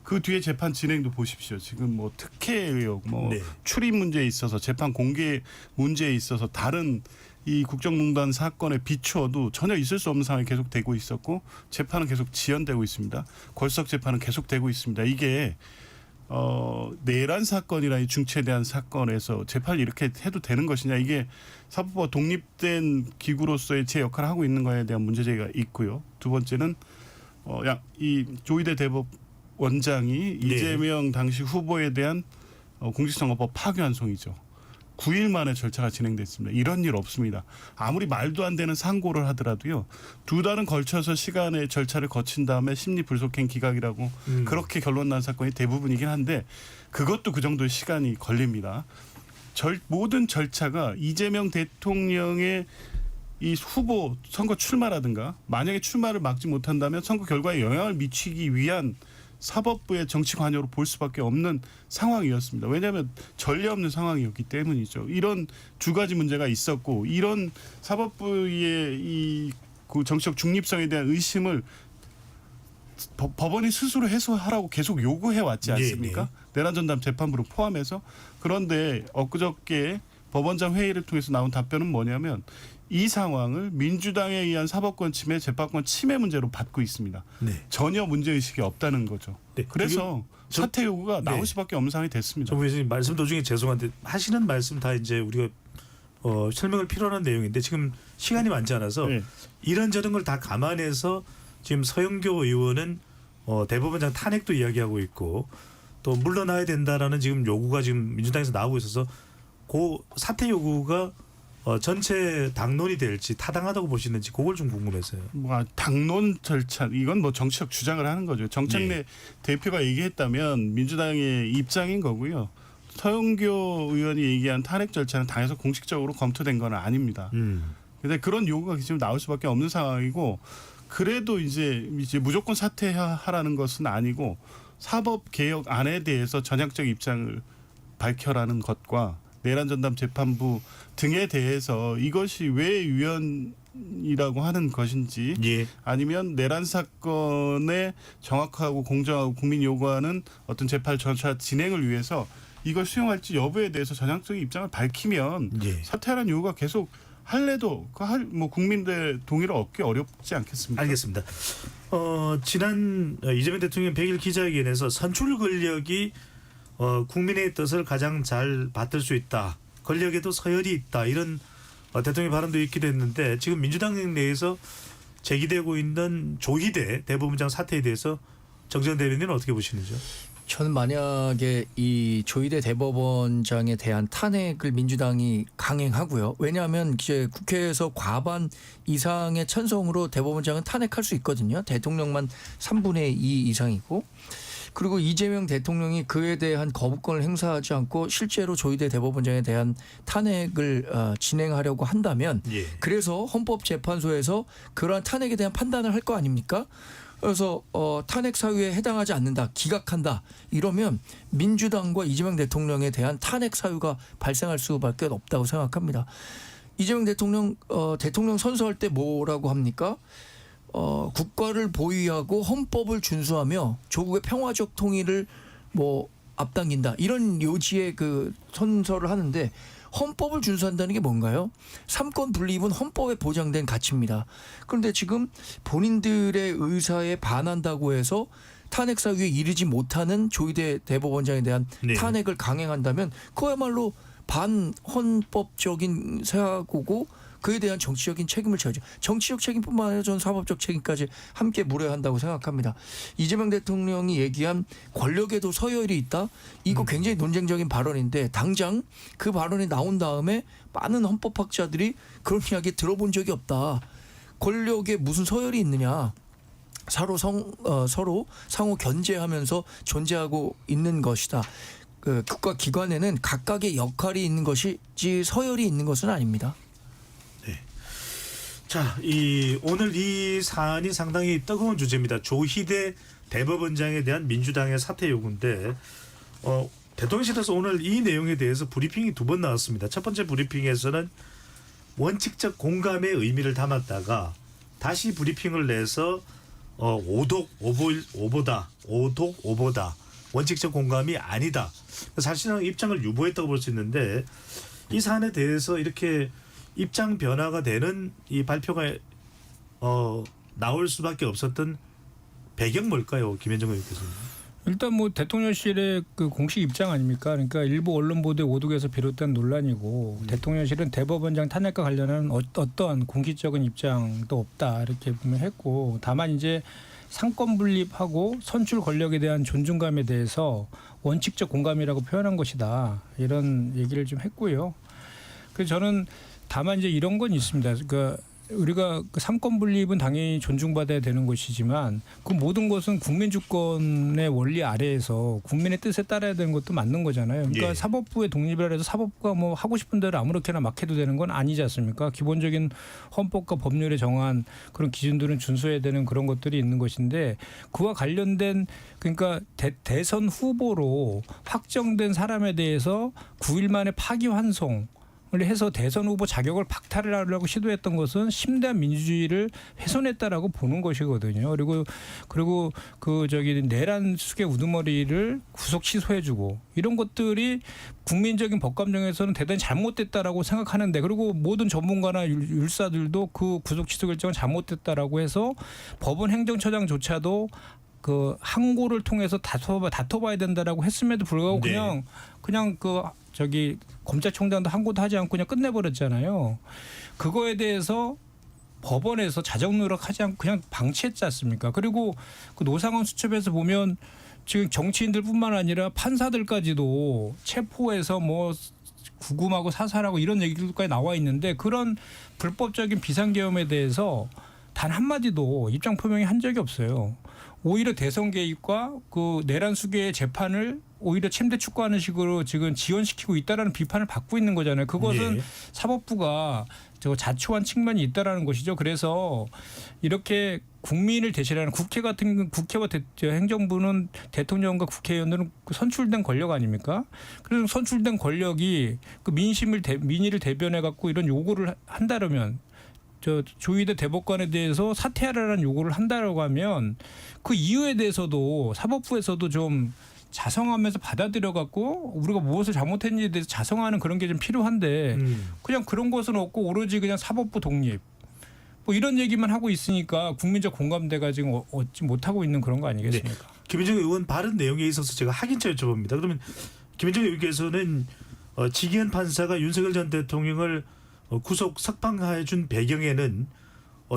E: 그 뒤에 재판 진행도 보십시오. 지금 뭐 특혜 의혹, 뭐
A: 네.
E: 출입 문제에 있어서 재판 공개 문제에 있어서 다른 이 국정농단 사건에 비추어도 전혀 있을 수 없는 상황이 계속되고 있었고 재판은 계속 지연되고 있습니다. 골석 재판은 계속되고 있습니다. 이게 내란 사건이라는 중체대한 사건에서 재판을 이렇게 해도 되는 것이냐, 이게 사법부가 독립된 기구로서의 제 역할을 하고 있는 거에 대한 문제제기가 있고요. 두 번째는 이 조희대 대법원장이
A: 네.
E: 이재명 당시 후보에 대한 공직선거법 파기환송이죠. 9일 만에 절차가 진행됐습니다. 이런 일 없습니다. 아무리 말도 안 되는 상고를 하더라도요. 2달은 걸쳐서 시간의 절차를 거친 다음에 심리불속행 기각이라고 그렇게 결론 난 사건이 대부분이긴 한데 그것도 그 정도의 시간이 걸립니다. 모든 절차가 이재명 대통령의 이 후보 선거 출마라든가 만약에 출마를 막지 못한다면 선거 결과에 영향을 미치기 위한 사법부의 정치 관여로 볼 수밖에 없는 상황이었습니다. 왜냐하면 전례 없는 상황이었기 때문이죠. 이런 두 가지 문제가 있었고 이런 사법부의 이 그 정치적 중립성에 대한 의심을 법원이 스스로 해소하라고 계속 요구해 왔지 않습니까?
A: 네,
E: 내란 전담 재판부를 포함해서. 그런데 엊그저께 법원장 회의를 통해서 나온 답변은 뭐냐면 이 상황을 민주당에 의한 사법권 침해, 재판권 침해 문제로 받고 있습니다.
A: 네.
E: 전혀 문제의식이 없다는 거죠.
A: 네.
E: 그래서 사퇴 요구가 나올
A: 네.
E: 수밖에 없는 상황이 됐습니다.
A: 정 교수님 말씀 도중에 죄송한데 하시는 말씀 다 이제 우리가 설명을 필요한 내용인데 지금 시간이 많지 않아서
E: 네.
A: 이런저런 걸 다 감안해서 지금 서영교 의원은 대법원장 탄핵도 이야기하고 있고 또 물러나야 된다라는 지금 요구가 지금 민주당에서 나오고 있어서 그 사퇴 요구가 전체 당론이 될지 타당하다고 보시는지 그걸 좀 궁금해서요.
E: 뭐 당론 절차 이건 뭐 정치적 주장을 하는 거죠. 정책내
A: 네.
E: 대표가 얘기했다면 민주당의 입장인 거고요. 서영교 의원이 얘기한 탄핵 절차는 당에서 공식적으로 검토된 건 아닙니다. 근데 그런 요구가 지금 나올 수밖에 없는 상황이고 그래도 이제 무조건 사퇴하라는 것은 아니고 사법 개혁안에 대해서 전향적 입장을 밝혀라는 것과 내란 전담 재판부 등에 대해서 이것이 왜 위헌이라고 하는 것인지
A: 예.
E: 아니면 내란 사건의 정확하고 공정하고 국민 요구하는 어떤 재판 절차 진행을 위해서 이걸 수용할지 여부에 대해서 전향적인 입장을 밝히면
A: 예.
E: 사퇴하라는 요구가 계속 할래도 뭐 국민들 동의를 얻기 어렵지 않겠습니까?
A: 알겠습니다. 지난 이재명 대통령 100일 기자회견에서 선출 권력이 국민의 뜻을 가장 잘 받들 수 있다. 권력에도 서열이 있다. 이런 대통령 발언도 있기도 했는데 지금 민주당 내에서 제기되고 있는 조희대 대법원장 사태에 대해서 정전 대변인은 어떻게 보시는지요?
F: 저는 만약에 이 조희대 대법원장에 대한 탄핵을 민주당이 강행하고요. 왜냐하면 이제 국회에서 과반 이상의 찬성으로 대법원장은 탄핵할 수 있거든요. 대통령만 3분의 2 이상이고. 그리고 이재명 대통령이 그에 대한 거부권을 행사하지 않고 실제로 조희대 대법원장에 대한 탄핵을 진행하려고 한다면
A: 예.
F: 그래서 헌법재판소에서 그러한 탄핵에 대한 판단을 할 거 아닙니까? 그래서 탄핵 사유에 해당하지 않는다, 기각한다 이러면 민주당과 이재명 대통령에 대한 탄핵 사유가 발생할 수밖에 없다고 생각합니다. 이재명 대통령 대통령 선서할 때 뭐라고 합니까? 국가를 보위하고 헌법을 준수하며 조국의 평화적 통일을 뭐 앞당긴다 이런 요지의 그 선서를 하는데 헌법을 준수한다는 게 뭔가요? 삼권 분립은 헌법에 보장된 가치입니다. 그런데 지금 본인들의 의사에 반한다고 해서 탄핵 사유에 이르지 못하는 조희대 대법원장에 대한
A: 네.
F: 탄핵을 강행한다면 그야말로 반헌법적인 사고고 그에 대한 정치적인 책임을 져야죠. 정치적 책임뿐만 아니라 저는 사법적 책임까지 함께 물어야 한다고 생각합니다. 이재명 대통령이 얘기한 권력에도 서열이 있다. 이거 굉장히 논쟁적인 발언인데 당장 그 발언이 나온 다음에 많은 헌법학자들이 그런 이야기 들어본 적이 없다. 권력에 무슨 서열이 있느냐. 서로 상호 견제하면서 존재하고 있는 것이다. 그 국가 기관에는 각각의 역할이 있는 것이지 서열이 있는 것은 아닙니다.
A: 자, 오늘 이 사안이 상당히 뜨거운 주제입니다. 조희대 대법원장에 대한 민주당의 사퇴 요구인데 대통령실에서 오늘 이 내용에 대해서 브리핑이 2번 나왔습니다. 첫 번째 브리핑에서는 원칙적 공감의 의미를 담았다가 다시 브리핑을 내서 오독 오보다 원칙적 공감이 아니다. 사실상 입장을 유보했다고 볼 수 있는데 이 사안에 대해서 이렇게 입장 변화가 되는 이 발표가 나올 수밖에 없었던 배경 뭘까요, 김현정 의원께서는?
C: 일단 뭐 대통령실의 그 공식 입장 아닙니까? 그러니까 일부 언론 보도의 오독에서 비롯된 논란이고 대통령실은 대법원장 탄핵과 관련한 어떠한 공식적인 입장도 없다 이렇게 했고 다만 이제 상권 분립하고 선출 권력에 대한 존중감에 대해서 원칙적 공감이라고 표현한 것이다 이런 얘기를 좀 했고요. 그래서 저는 다만 이제 이런 건 있습니다. 그러니까 우리가 그 삼권 분립은 당연히 존중받아야 되는 것이지만 그 모든 것은 국민 주권의 원리 아래에서 국민의 뜻에 따라야 되는 것도 맞는 거잖아요. 그러니까
A: 예. 사법부의
C: 독립이라 해서 사법부가 뭐 하고 싶은 대로 아무렇게나 막 해도 되는 건 아니지 않습니까? 기본적인 헌법과 법률에 정한 그런 기준들은 준수해야 되는 그런 것들이 있는 것인데 그와 관련된 그러니까 대선 후보로 확정된 사람에 대해서 9일 만에 파기환송 해서 대선 후보 자격을 박탈을 하려고 시도했던 것은 심대한 민주주의를 훼손했다라고 보는 것이거든요. 그리고 그 내란 숙의 우두머리를 구속 취소해주고 이런 것들이 국민적인 법감정에서는 대단히 잘못됐다라고 생각하는데 그리고 모든 전문가나 율사들도 그 구속 취소 결정은 잘못됐다라고 해서 법원 행정처장조차도 그 항고를 통해서 다퉈봐야 된다라고 했음에도 불구하고
A: 네.
C: 그냥 검찰총장도 항고도 하지 않고 그냥 끝내버렸잖아요. 그거에 대해서 법원에서 자정 노력하지 않고 그냥 방치했지 않습니까? 그리고 그 노상원 수첩에서 보면 지금 정치인들뿐만 아니라 판사들까지도 체포해서 뭐 구금하고 사살하고 이런 얘기들까지 나와 있는데 그런 불법적인 비상계엄에 대해서 단 한마디도 입장 표명이 한 적이 없어요. 오히려 대선 개입과 그 내란 수계의 재판을 오히려 침대 축구하는 식으로 지금 지원시키고 있다라는 비판을 받고 있는 거잖아요. 그것은
A: 예.
C: 사법부가 자초한 측면이 있다라는 것이죠. 그래서 이렇게 국민을 대신하는 국회와 행정부는 대통령과 국회의원들은 선출된 권력 아닙니까? 그래서 선출된 권력이 그 민의를 대변해 갖고 이런 요구를 한다면 조희대 대법관에 대해서 사퇴하라는 요구를 한다라고 하면 그 이유에 대해서도 사법부에서도 좀 자성하면서 받아들여 갖고 우리가 무엇을 잘못했는지에 대해서 자성하는 그런 게 좀 필요한데 그냥 그런 것은 없고 오로지 그냥 사법부 독립 뭐 이런 얘기만 하고 있으니까 국민적 공감대가 지금 얻지 못하고 있는 그런 거 아니겠습니까?
A: 네. 김현정 의원 발언 내용에 있어서 제가 확인차 여쭤봅니다. 그러면 김현정 의원께서는 지기현 판사가 윤석열 전 대통령을 구속 석방해 준 배경에는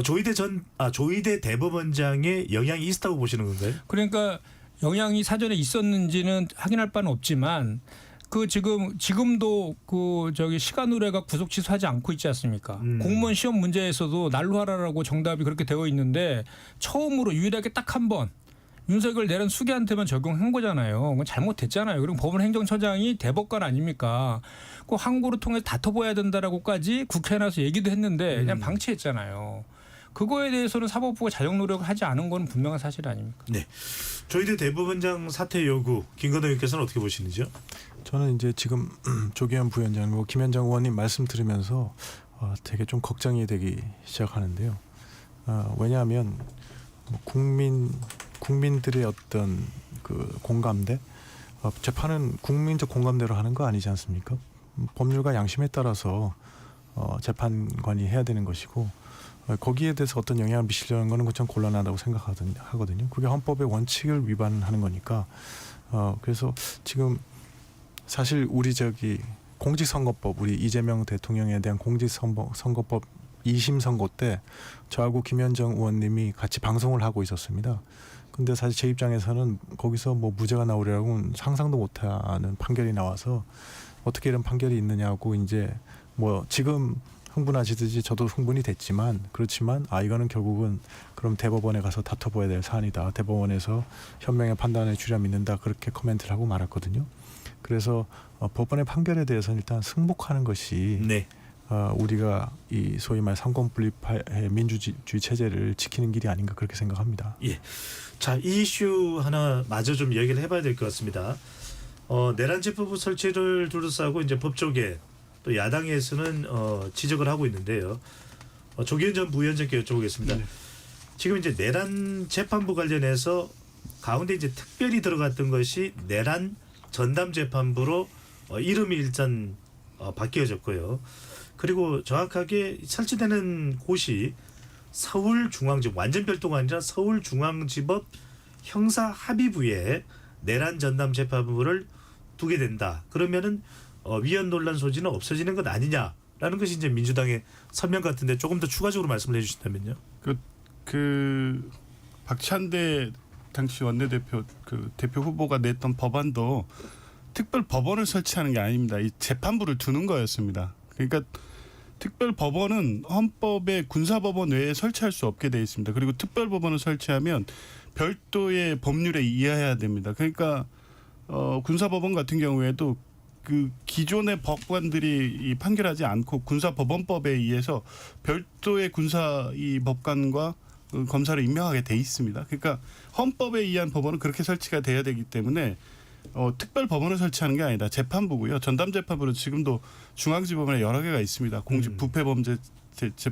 A: 조희대 대법원장의 영향이 있었다고 보시는 건가요?
C: 그러니까 영향이 사전에 있었는지는 확인할 바는 없지만 그 지금도 시간 의뢰가 구속 취소하지 않고 있지 않습니까? 공무원 시험 문제에서도 날로 하라라고 정답이 그렇게 되어 있는데 처음으로 유일하게 딱 한 번 윤석열 내란 수계한테만 적용한 거잖아요. 그건 잘못됐잖아요. 그리고 법원 행정처장이 대법관 아닙니까? 그 항고를 통해서 다퉈봐야 된다라고까지 국회에 나서 얘기도 했는데 그냥 방치했잖아요. 그거에 대해서는 사법부가 자정 노력을 하지 않은 건 분명한 사실 아닙니까?
A: 네. 조희대 대법원장 사퇴 요구 김건희 의원께서는 어떻게 보시는지요?
D: 저는 이제 지금 조기현 부위원장, 김현정 의원님 말씀 들으면서 되게 좀 걱정이 되기 시작하는데요. 왜냐하면 국민들의 어떤 그 공감대, 재판은 국민적 공감대로 하는 거 아니지 않습니까? 법률과 양심에 따라서 재판관이 해야 되는 것이고 거기에 대해서 어떤 영향을 미치려는 거는 좀 곤란하다고 생각하거든요. 그게 헌법의 원칙을 위반하는 거니까. 그래서 지금 사실 우리 공직선거법, 우리 이재명 대통령에 대한 공직선거법 2심 선고 때 저하고 김현정 의원님이 같이 방송을 하고 있었습니다. 근데 사실 제 입장에서는 거기서 뭐 무죄가 나오리라고는 상상도 못하는 판결이 나와서 어떻게 이런 판결이 있느냐고 이제 뭐 지금 흥분하시듯이 저도 흥분이 됐지만 그렇지만 이거는 결국은 그럼 대법원에 가서 다퉈봐야 될 사안이다. 대법원에서 현명의 판단에 주려 믿는다. 그렇게 코멘트를 하고 말았거든요. 그래서 법원의 판결에 대해서는 일단 승복하는 것이
A: 네.
D: 우리가 이 소위 말 삼권분립의 민주주의 체제를 지키는 길이 아닌가 그렇게 생각합니다.
A: 예. 자, 이 이슈 하나 마저 좀 얘기를 해봐야 될 것 같습니다. 내란 재판부 설치를 둘러싸고 이제 법조계 또 야당에서는 지적을 하고 있는데요. 조기현 전 부위원장께 여쭤보겠습니다.
E: 네.
A: 지금 이제 내란 재판부 관련해서 가운데 이제 특별히 들어갔던 것이 내란 전담 재판부로 이름이 일단 바뀌어졌고요. 그리고 정확하게 설치되는 곳이 서울중앙지법, 완전 별도가 아니라 서울중앙지법 형사합의부에 내란 전담 재판부를 두게 된다. 그러면은 위헌 논란 소지는 없어지는 것 아니냐라는 것이 이제 민주당의 설명 같은데 조금 더 추가적으로 말씀을 해주신다면요.
E: 그 박찬대 당시 원내대표 대표 후보가 냈던 법안도 특별 법원을 설치하는 게 아닙니다. 이 재판부를 두는 거였습니다. 그러니까 특별 법원은 헌법에 군사법원 외에 설치할 수 없게 되어 있습니다. 그리고 특별 법원을 설치하면 별도의 법률에 의해야 됩니다. 그러니까 군사법원 같은 경우에도 그 기존의 법관들이 판결하지 않고 군사법원법에 의해서 별도의 군사 이 법관과 검사를 임명하게 돼 있습니다. 그러니까 헌법에 의한 법원은 그렇게 설치가 돼야 되기 때문에 특별 법원을 설치하는 게 아니다. 재판부고요. 전담 재판부는 지금도 중앙지법원에 여러 개가 있습니다. 공직 부패범죄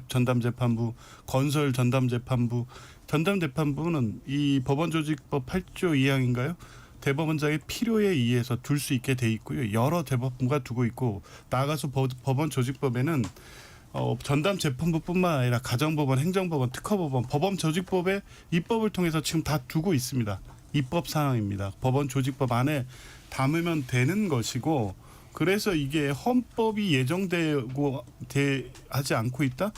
E: 전담 재판부, 건설 전담 재판부. 전담 재판부는 이 법원조직법 8조 2항인가요? 대법원장의 필요에 의해서 둘 수 있게 돼 있고요. 여러 대법원가 두고 있고 나아가서 법원조직법에는 전담 재판부뿐만 아니라 가정법원, 행정법원, 특허법원, 법원조직법에 입법을 통해서 지금 다 두고 있습니다. 입법 사항입니다. 법원조직법 안에 담으면 되는 것이고 그래서 이게 헌법이 예정되고 하지 않고 있다?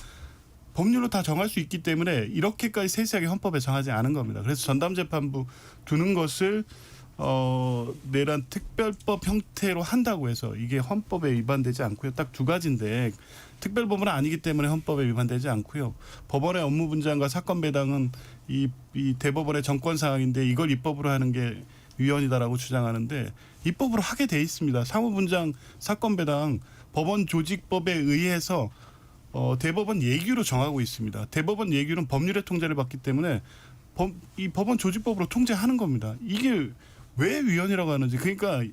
E: 법률로 다 정할 수 있기 때문에 이렇게까지 세세하게 헌법에 정하지 않은 겁니다. 그래서 전담재판부 두는 것을 내란 특별법 형태로 한다고 해서 이게 헌법에 위반되지 않고요. 딱 두 가지인데 특별법은 아니기 때문에 헌법에 위반되지 않고요. 법원의 업무 분장과 사건 배당은 이 대법원의 정권 사항인데 이걸 입법으로 하는 게 위헌이다라고 주장하는데 입법으로 하게 돼 있습니다. 사무 분장, 사건 배당 법원 조직법에 의해서 대법원 예규로 정하고 있습니다. 대법원 예규는 법률의 통제를 받기 때문에 이 법원 조직법으로 통제하는 겁니다. 이게 왜 위헌이라고 하는지. 그러니까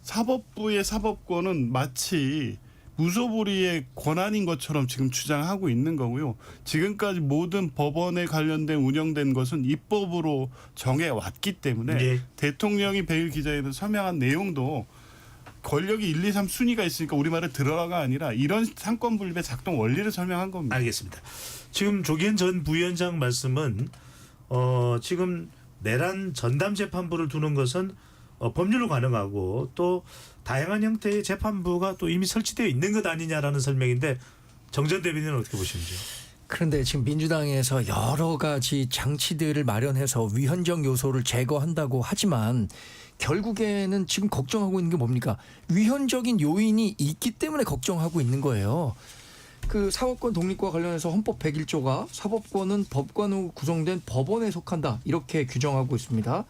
E: 사법부의 사법권은 마치 무소불위의 권한인 것처럼 지금 주장하고 있는 거고요. 지금까지 모든 법원에 관련된 운영된 것은 입법으로 정해왔기 때문에
A: 예.
E: 대통령이 배일 기자회견에서 설명한 내용도 권력이 1, 2, 3 순위가 있으니까 우리말을 들어라가 아니라 이런 상권분립의 작동 원리를 설명한 겁니다.
A: 알겠습니다. 지금 조기현 전 부위원장 말씀은 지금 내란 전담 재판부를 두는 것은 법률로 가능하고 또 다양한 형태의 재판부가 또 이미 설치되어 있는 것 아니냐라는 설명인데 정전 대변인은 어떻게 보시는지요?
F: 그런데 지금 민주당에서 여러 가지 장치들을 마련해서 위헌적 요소를 제거한다고 하지만 결국에는 지금 걱정하고 있는 게 뭡니까? 위헌적인 요인이 있기 때문에 걱정하고 있는 거예요. 그 사법권 독립과 관련해서 헌법 101조가 사법권은 법관으로 구성된 법원에 속한다 이렇게 규정하고 있습니다.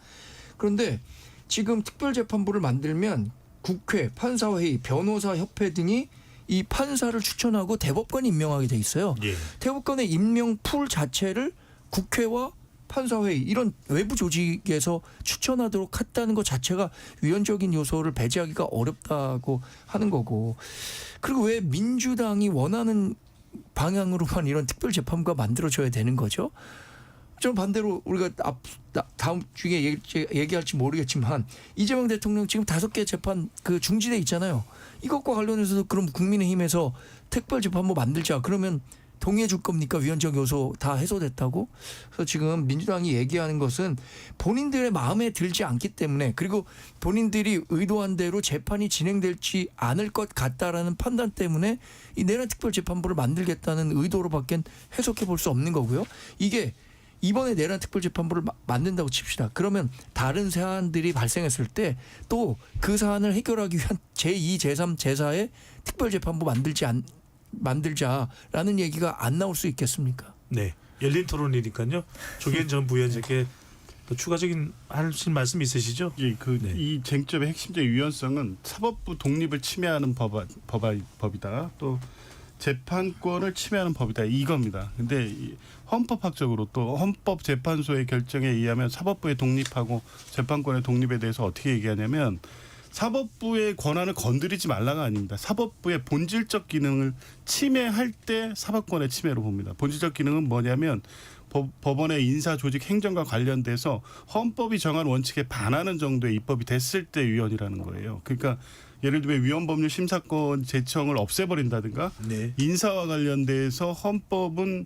F: 그런데 지금 특별재판부를 만들면 국회, 판사회의, 변호사협회 등이 이 판사를 추천하고 대법관이 임명하게 돼 있어요.
A: 예.
F: 대법관의 임명 풀 자체를 국회와 판사회의 이런 외부 조직에서 추천하도록 했다는 것 자체가 위헌적인 요소를 배제하기가 어렵다고 하는 거고, 그리고 왜 민주당이 원하는 방향으로만 이런 특별재판부가 만들어져야 되는 거죠? 저는 반대로 우리가 다음 주에 얘기할지 모르겠지만 이재명 대통령 지금 5개 재판 그 중지돼 있잖아요. 이것과 관련해서도 그럼 국민의힘에서 특별재판부 만들자 그러면 동의해 줄 겁니까? 위헌적 요소 다 해소됐다고? 그래서 지금 민주당이 얘기하는 것은 본인들의 마음에 들지 않기 때문에, 그리고 본인들이 의도한 대로 재판이 진행될지 않을 것 같다라는 판단 때문에 이 내란 특별재판부를 만들겠다는 의도로밖에 해석해 볼 수 없는 거고요. 이게 이번에 내란 특별재판부를 만든다고 칩시다. 그러면 다른 사안들이 발생했을 때 또 그 사안을 해결하기 위한 제2, 제3, 제4의 특별재판부 만들자라는 얘기가 안 나올 수 있겠습니까?
A: 네. 열린 토론이니까요. 조기현 전 부위원장께 또 추가적인 하실 말씀 있으시죠?
E: 예,
A: 네.
E: 이 쟁점의 핵심적인 유연성은 사법부 독립을 침해하는 법이다. 또 재판권을 침해하는 법이다. 이겁니다. 근데 헌법학적으로 또 헌법재판소의 결정에 의하면 사법부의 독립하고 재판권의 독립에 대해서 어떻게 얘기하냐면 사법부의 권한을 건드리지 말라가 아닙니다. 사법부의 본질적 기능을 침해할 때 사법권의 침해로 봅니다. 본질적 기능은 뭐냐면 법원의 인사 조직 행정과 관련돼서 헌법이 정한 원칙에 반하는 정도의 입법이 됐을 때 위헌이라는 거예요. 그러니까 예를 들면 위헌법률 심사권 제청을 없애버린다든가
A: 네.
E: 인사와 관련돼서 헌법은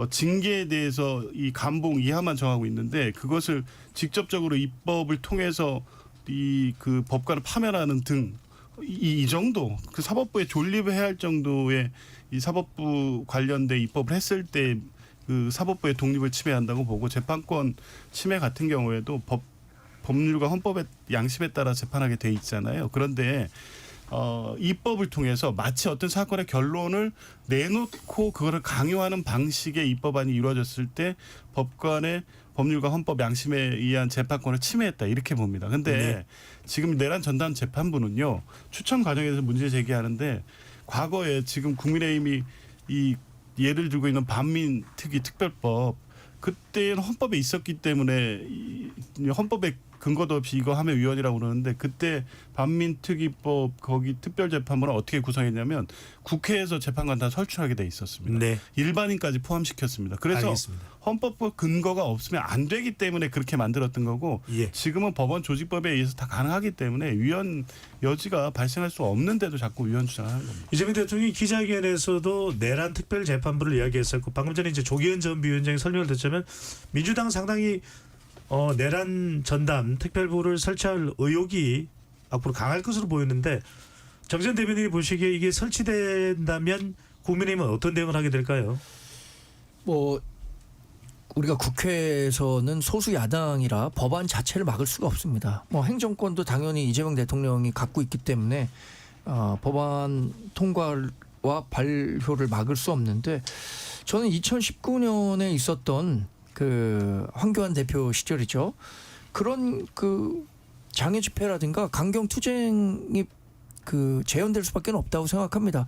E: 징계에 대해서 이 감봉 이하만 정하고 있는데 그것을 직접적으로 입법을 통해서 그 법관을 파면하는 등 이 정도 그 사법부에 존립해야 할 정도의 이 사법부 관련된 입법을 했을 때 그 사법부의 독립을 침해한다고 보고 재판권 침해 같은 경우에도 법률과 헌법의 양심에 따라 재판하게 돼 있잖아요. 그런데 입법을 통해서 마치 어떤 사건의 결론을 내놓고 그거를 강요하는 방식의 입법안이 이루어졌을 때 법관의 법률과 헌법 양심에 의한 재판권을 침해했다 이렇게 봅니다. 근데
A: 네.
E: 지금 내란 전담 재판부는요. 추천 과정에서 문제 제기하는데 과거에 지금 국민의힘이 이 예를 들고 있는 반민특위 특별법 그때는 헌법에 있었기 때문에 헌법에 근거도 없이 이거 하면 위헌이라고 그러는데 그때 반민특위법 거기 특별재판부는 어떻게 구성했냐면 국회에서 재판관 다 설출하게 돼 있었습니다.
A: 네.
E: 일반인까지 포함시켰습니다. 그래서
A: 알겠습니다.
E: 헌법 근거가 없으면 안 되기 때문에 그렇게 만들었던 거고
A: 예.
E: 지금은 법원 조직법에 의해서 다 가능하기 때문에 위헌 여지가 발생할 수 없는데도 자꾸 위헌 주장하는 겁니다.
A: 이재명 대통령이 기자회견에서도 내란 특별재판부를 이야기했었고 방금 전에 이제 조기현 전 비위원장이 설명을 듣자면 민주당 상당히 내란 전담 특별부를 설치할 의혹이 앞으로 강할 것으로 보였는데 정전 대변인이 보시기에 이게 설치된다면 국민의힘은 어떤 대응을 하게 될까요?
F: 뭐 우리가 국회에서는 소수 야당이라 법안 자체를 막을 수가 없습니다. 뭐 행정권도 당연히 이재명 대통령이 갖고 있기 때문에 법안 통과와 발효를 막을 수 없는데 저는 2019년에 있었던 그 황교안 대표 시절이죠. 그런 그 장애 집회라든가 강경 투쟁이 그 재현될 수밖에 없다고 생각합니다.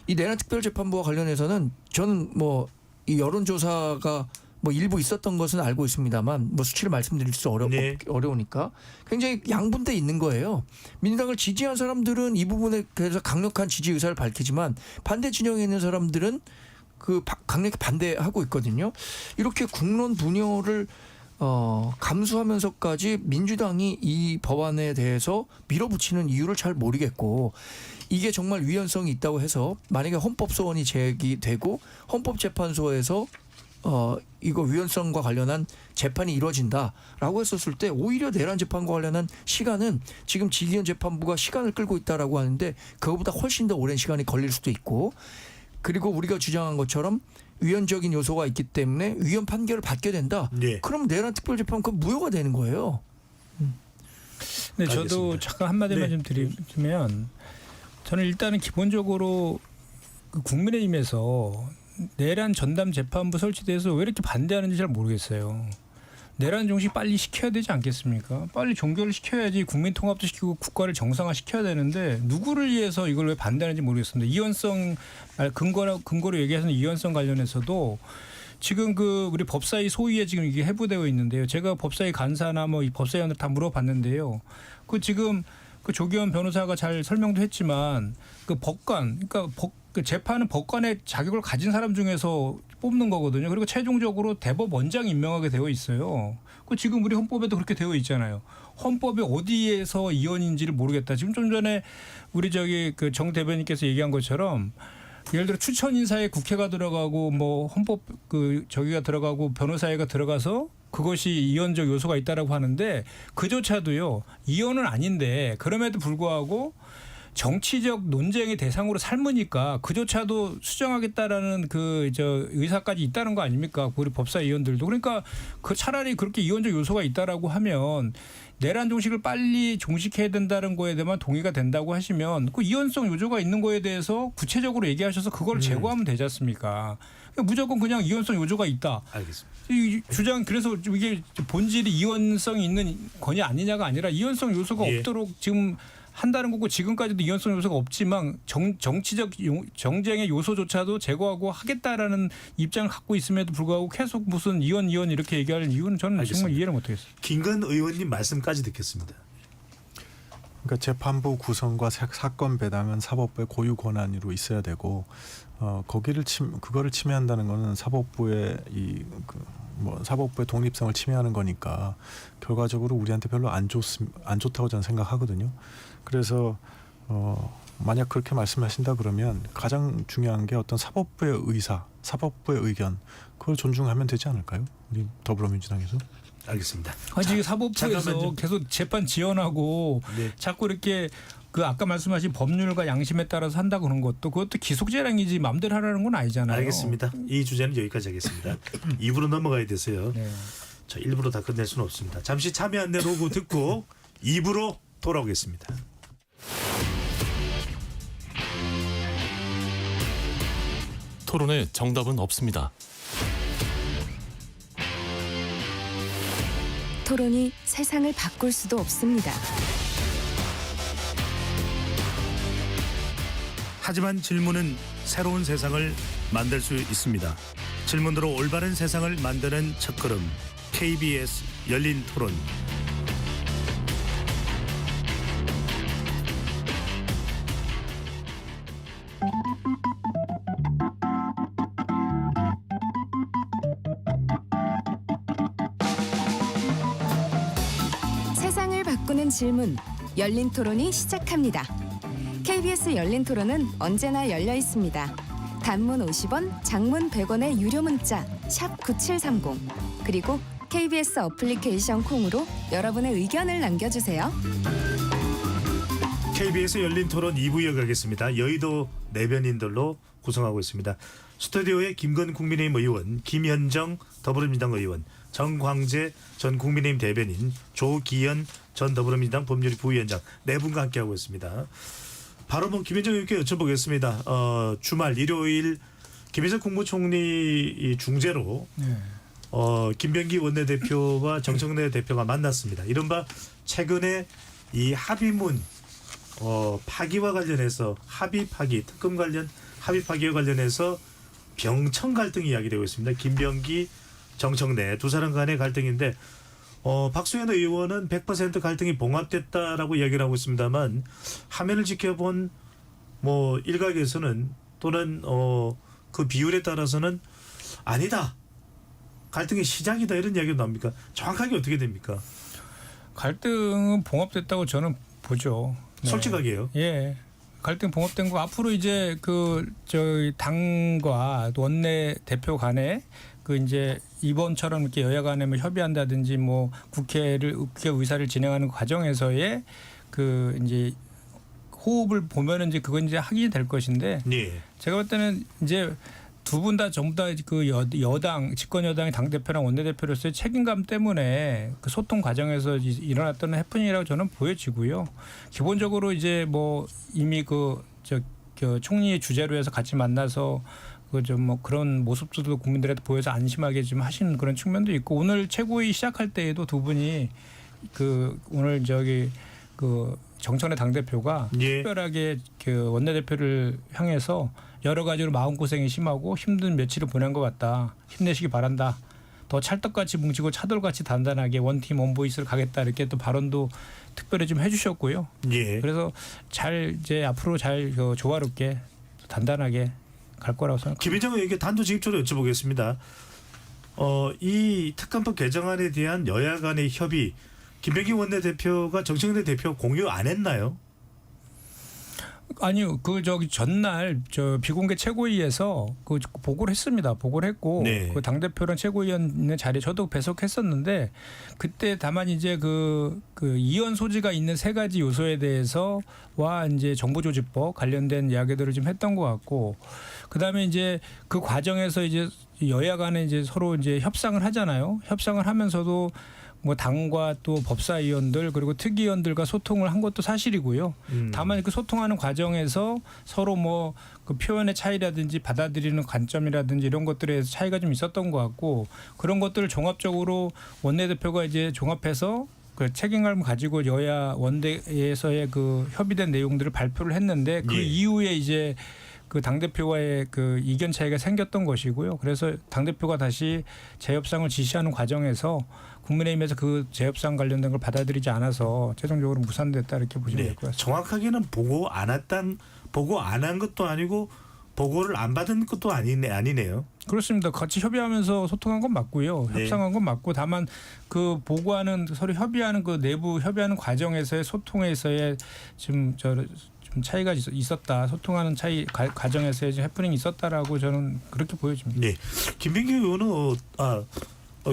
F: 이 내란 특별재판부와 관련해서는 저는 뭐 이 여론조사가 뭐 일부 있었던 것은 알고 있습니다만 뭐 수치를 말씀드릴 수
A: 네.
F: 어려우니까 굉장히 양분돼 있는 거예요. 민주당을 지지한 사람들은 이 부분에 대해서 강력한 지지 의사를 밝히지만 반대 진영에 있는 사람들은 그 강력히 반대하고 있거든요. 이렇게 국론 분열을 감수하면서까지 민주당이 이 법안에 대해서 밀어붙이는 이유를 잘 모르겠고 이게 정말 위헌성이 있다고 해서 만약에 헌법소원이 제기되고 헌법재판소에서 이거 위헌성과 관련한 재판이 이루어진다라고 했었을 때 오히려 내란 재판과 관련한 시간은 지금 지기현 재판부가 시간을 끌고 있다라고 하는데 그거보다 훨씬 더 오랜 시간이 걸릴 수도 있고 그리고 우리가 주장한 것처럼 위헌적인 요소가 있기 때문에 위헌 판결을 받게 된다.
A: 네.
F: 그럼 내란 특별재판 그 무효가 되는 거예요.
C: 네, 저도
A: 알겠습니다.
C: 잠깐 한마디만
A: 네.
C: 좀 드리면 저는 일단은 기본적으로 그 국민의힘에서 내란 전담 재판부 설치돼서 왜 이렇게 반대하는지 잘 모르겠어요. 내란 종식 빨리 시켜야 되지 않겠습니까? 빨리 종결을 시켜야지 국민 통합도 시키고 국가를 정상화 시켜야 되는데 누구를 위해서 이걸 왜 반대하는지 모르겠습니다. 이원성 근거로 얘기해서는 이원성 관련해서도 지금 그 우리 법사위 소위에 지금 이게 해부되어 있는데요. 제가 법사위 간사나 뭐 이 법사위원들 다 물어봤는데요. 그 지금 그 조기현 변호사가 잘 설명도 했지만 그 법관 그러니까 그 재판은 법관의 자격을 가진 사람 중에서 뽑는 거거든요. 그리고 최종적으로 대법원장이 임명하게 되어 있어요. 그 지금 우리 헌법에도 그렇게 되어 있잖아요. 헌법이 어디에서 이원인지를 모르겠다. 지금 좀 전에 우리 저기 그 정 대변인께서 얘기한 것처럼 예를 들어 추천 인사에 국회가 들어가고 뭐 헌법 그 저기가 들어가고 변호사회가 들어가서 그것이 이원적 요소가 있다라고 하는데 그조차도요 이원은 아닌데 그럼에도 불구하고 정치적 논쟁의 대상으로 삼으니까 그조차도 수정하겠다라는 그 저 의사까지 있다는 거 아닙니까? 우리 법사위원들도 그러니까 그 차라리 그렇게 이원적 요소가 있다라고 하면 내란 종식을 빨리 종식해야 된다는 거에 대한 동의가 된다고 하시면 그 이원성 요소가 있는 거에 대해서 구체적으로 얘기하셔서 그걸 제거하면 되지 않습니까? 그러니까 무조건 그냥 이원성 요소가 있다.
A: 알겠습니다.
C: 이 주장 그래서 이게 본질이 이원성이 있는 거냐 아니냐가 아니라 이원성 요소가
A: 예.
C: 없도록 지금 한다는 거고 지금까지도 이원성 요소가 없지만 정치적 정쟁의 요소조차도 제거하고 하겠다라는 입장을 갖고 있음에도 불구하고 계속 무슨 이원 이렇게 얘기하는 이유는 저는
A: 알겠습니다.
C: 정말 이해를 못하겠어요.
A: 김건 의원님 말씀까지 듣겠습니다.
D: 그러니까 재판부 구성과 사건 배당은 사법부의 고유 권한으로 있어야 되고 그거를 침해한다는 거는 사법부의 사법부의 독립성을 침해하는 거니까 결과적으로 우리한테 별로 안 좋다고 저는 생각하거든요. 그래서 만약 그렇게 말씀하신다 그러면 가장 중요한 게 어떤 사법부의 의사, 사법부의 의견 그걸 존중하면 되지 않을까요? 우리 더불어민주당에서.
A: 알겠습니다.
C: 아니 사법부에서
A: 잠깐만요.
C: 계속 재판 지연하고
A: 네.
C: 자꾸 이렇게 그 아까 말씀하신 법률과 양심에 따라서 한다 그런 것도 그것도 기속재량이지 마음대로 하라는 건 아니잖아요.
A: 알겠습니다. 이 주제는 여기까지 하겠습니다. 2부로 넘어가야 돼서요.
C: 네.
A: 저 1부로 다 끝낼 수는 없습니다. 잠시 참여 안내 로고 듣고 2부로 돌아오겠습니다.
G: 토론에 정답은 없습니다.
B: 토론이 세상을 바꿀 수도 없습니다.
A: 하지만 질문은 새로운 세상을 만들 수 있습니다. 질문으로 올바른 세상을 만드는 첫걸음 KBS 열린 토론.
B: 세상을 바꾸는 질문 열린 토론이 시작합니다. KBS 열린 토론은 언제나 열려 있습니다. 단문 50원, 장문 100원의 유료 문자 샵 9730 그리고 KBS 어플리케이션 콩으로 여러분의 의견을 남겨주세요.
A: KBS 열린 토론 2부 이어가겠습니다. 여의도 내변인들로 구성하고 있습니다. 스튜디오에 김건 국민의힘 의원, 김현정 더불어민주당 의원, 정광재 전 국민의힘 대변인, 조기현 전 더불어민주당 법률위 부위원장 네 분과 함께하고 있습니다. 바로 김현정 의원께 여쭤보겠습니다. 주말 일요일 김현정 국무총리 중재로
C: 네.
A: 김병기 원내대표와 정청래 대표가 만났습니다. 이른바 최근에 이 합의문 파기와 관련해서 특검 관련 합의 파기와 관련해서 병청 갈등이 이야기되고 있습니다. 김병기, 정청래 두 사람 간의 갈등인데 박수현 의원은 100% 갈등이 봉합됐다라고 이야기를 하고 있습니다만 화면을 지켜본 일각에서는 또는 그 비율에 따라서는 아니다. 갈등의 시작이다 이런 이야기가 나옵니까? 정확하게 어떻게 됩니까?
C: 갈등은 봉합됐다고 저는 보죠. 네.
A: 솔직하게요.
C: 예. 갈등 봉합된 거 앞으로 이제 저희 당과 원내 대표 간에 이제 이번처럼 이렇게 여야 간에 협의한다든지 국회 의사를 진행하는 과정에서의 이제 호흡을 보면은 이제 그건 이제 하게 될 것인데
A: 네.
C: 제가 볼 때는 이제 두 분 다 전부 다 그 여당 집권 여당의 당 대표랑 원내 대표로서의 책임감 때문에 그 소통 과정에서 일어났던 해프닝이라고 저는 보여지고요. 기본적으로 이제 이미 총리의 주재로 해서 같이 만나서 그런 모습들도 국민들한테 보여서 안심하게 좀 하시는 그런 측면도 있고 오늘 최고위 시작할 때에도 두 분이 오늘 정청래 당대표가
A: 예.
C: 특별하게 원내대표를 향해서 여러 가지로 마음고생이 심하고 힘든 며칠을 보낸 것 같다. 힘내시기 바란다. 더 찰떡같이 뭉치고 차돌같이 단단하게 원팀 원보이스를 가겠다. 이렇게 또 발언도 특별히 좀 해주셨고요.
A: 예.
C: 그래서 이제 앞으로 잘 조화롭게 단단하게 갈 거라고 생각합니다.
A: 김현정 의원에게 단도직입적으로 여쭤보겠습니다. 이 특검법 개정안에 대한 여야 간의 협의 김병기 원내대표가 정청래 대표 공유 안 했나요?
C: 아니요, 그 저기 전날 저 비공개 최고위에서 그 보고를 했습니다. 보고를 했고
A: 네.
C: 그 당 대표랑 최고위원 있는 자리에 저도 배석했었는데 그때 다만 이제 그 이원 소지가 있는 세 가지 요소에 대해서와 이제 정보조직법 관련된 이야기들을 좀 했던 것 같고 그다음에 이제 그 과정에서 이제 여야 간에 이제 서로 이제 협상을 하잖아요. 협상을 하면서도 뭐 당과 또 법사위원들 그리고 특위위원들과 소통을 한 것도 사실이고요. 다만 그 소통하는 과정에서 서로 뭐 그 표현의 차이라든지 받아들이는 관점이라든지 이런 것들에 차이가 좀 있었던 것 같고 그런 것들을 종합적으로 원내대표가 이제 종합해서 그 책임감을 가지고 여야 원내에서의 그 협의된 내용들을 발표를 했는데 그
A: 예.
C: 이후에 이제 그 당대표와의 그 이견 차이가 생겼던 것이고요. 그래서 당대표가 다시 재협상을 지시하는 과정에서 국민의힘에서 그 재협상 관련된 걸 받아들이지 않아서 최종적으로 무산됐다 이렇게 보시면 될 것 같습니다.
A: 정확하게는 보고 안 한 것도 아니고 보고를 안 받은 것도 아니네요.
C: 그렇습니다. 같이 협의하면서 소통한 건 맞고요.
A: 네.
C: 협상한 건 맞고 다만 그 보고하는 서로 협의하는 그 내부 협의하는 과정에서의 소통에서의 좀 차이가 있었다. 소통하는 차이 과정에서의 해프닝이 있었다라고 저는 그렇게 보여집니다.
A: 네. 김병기 의원은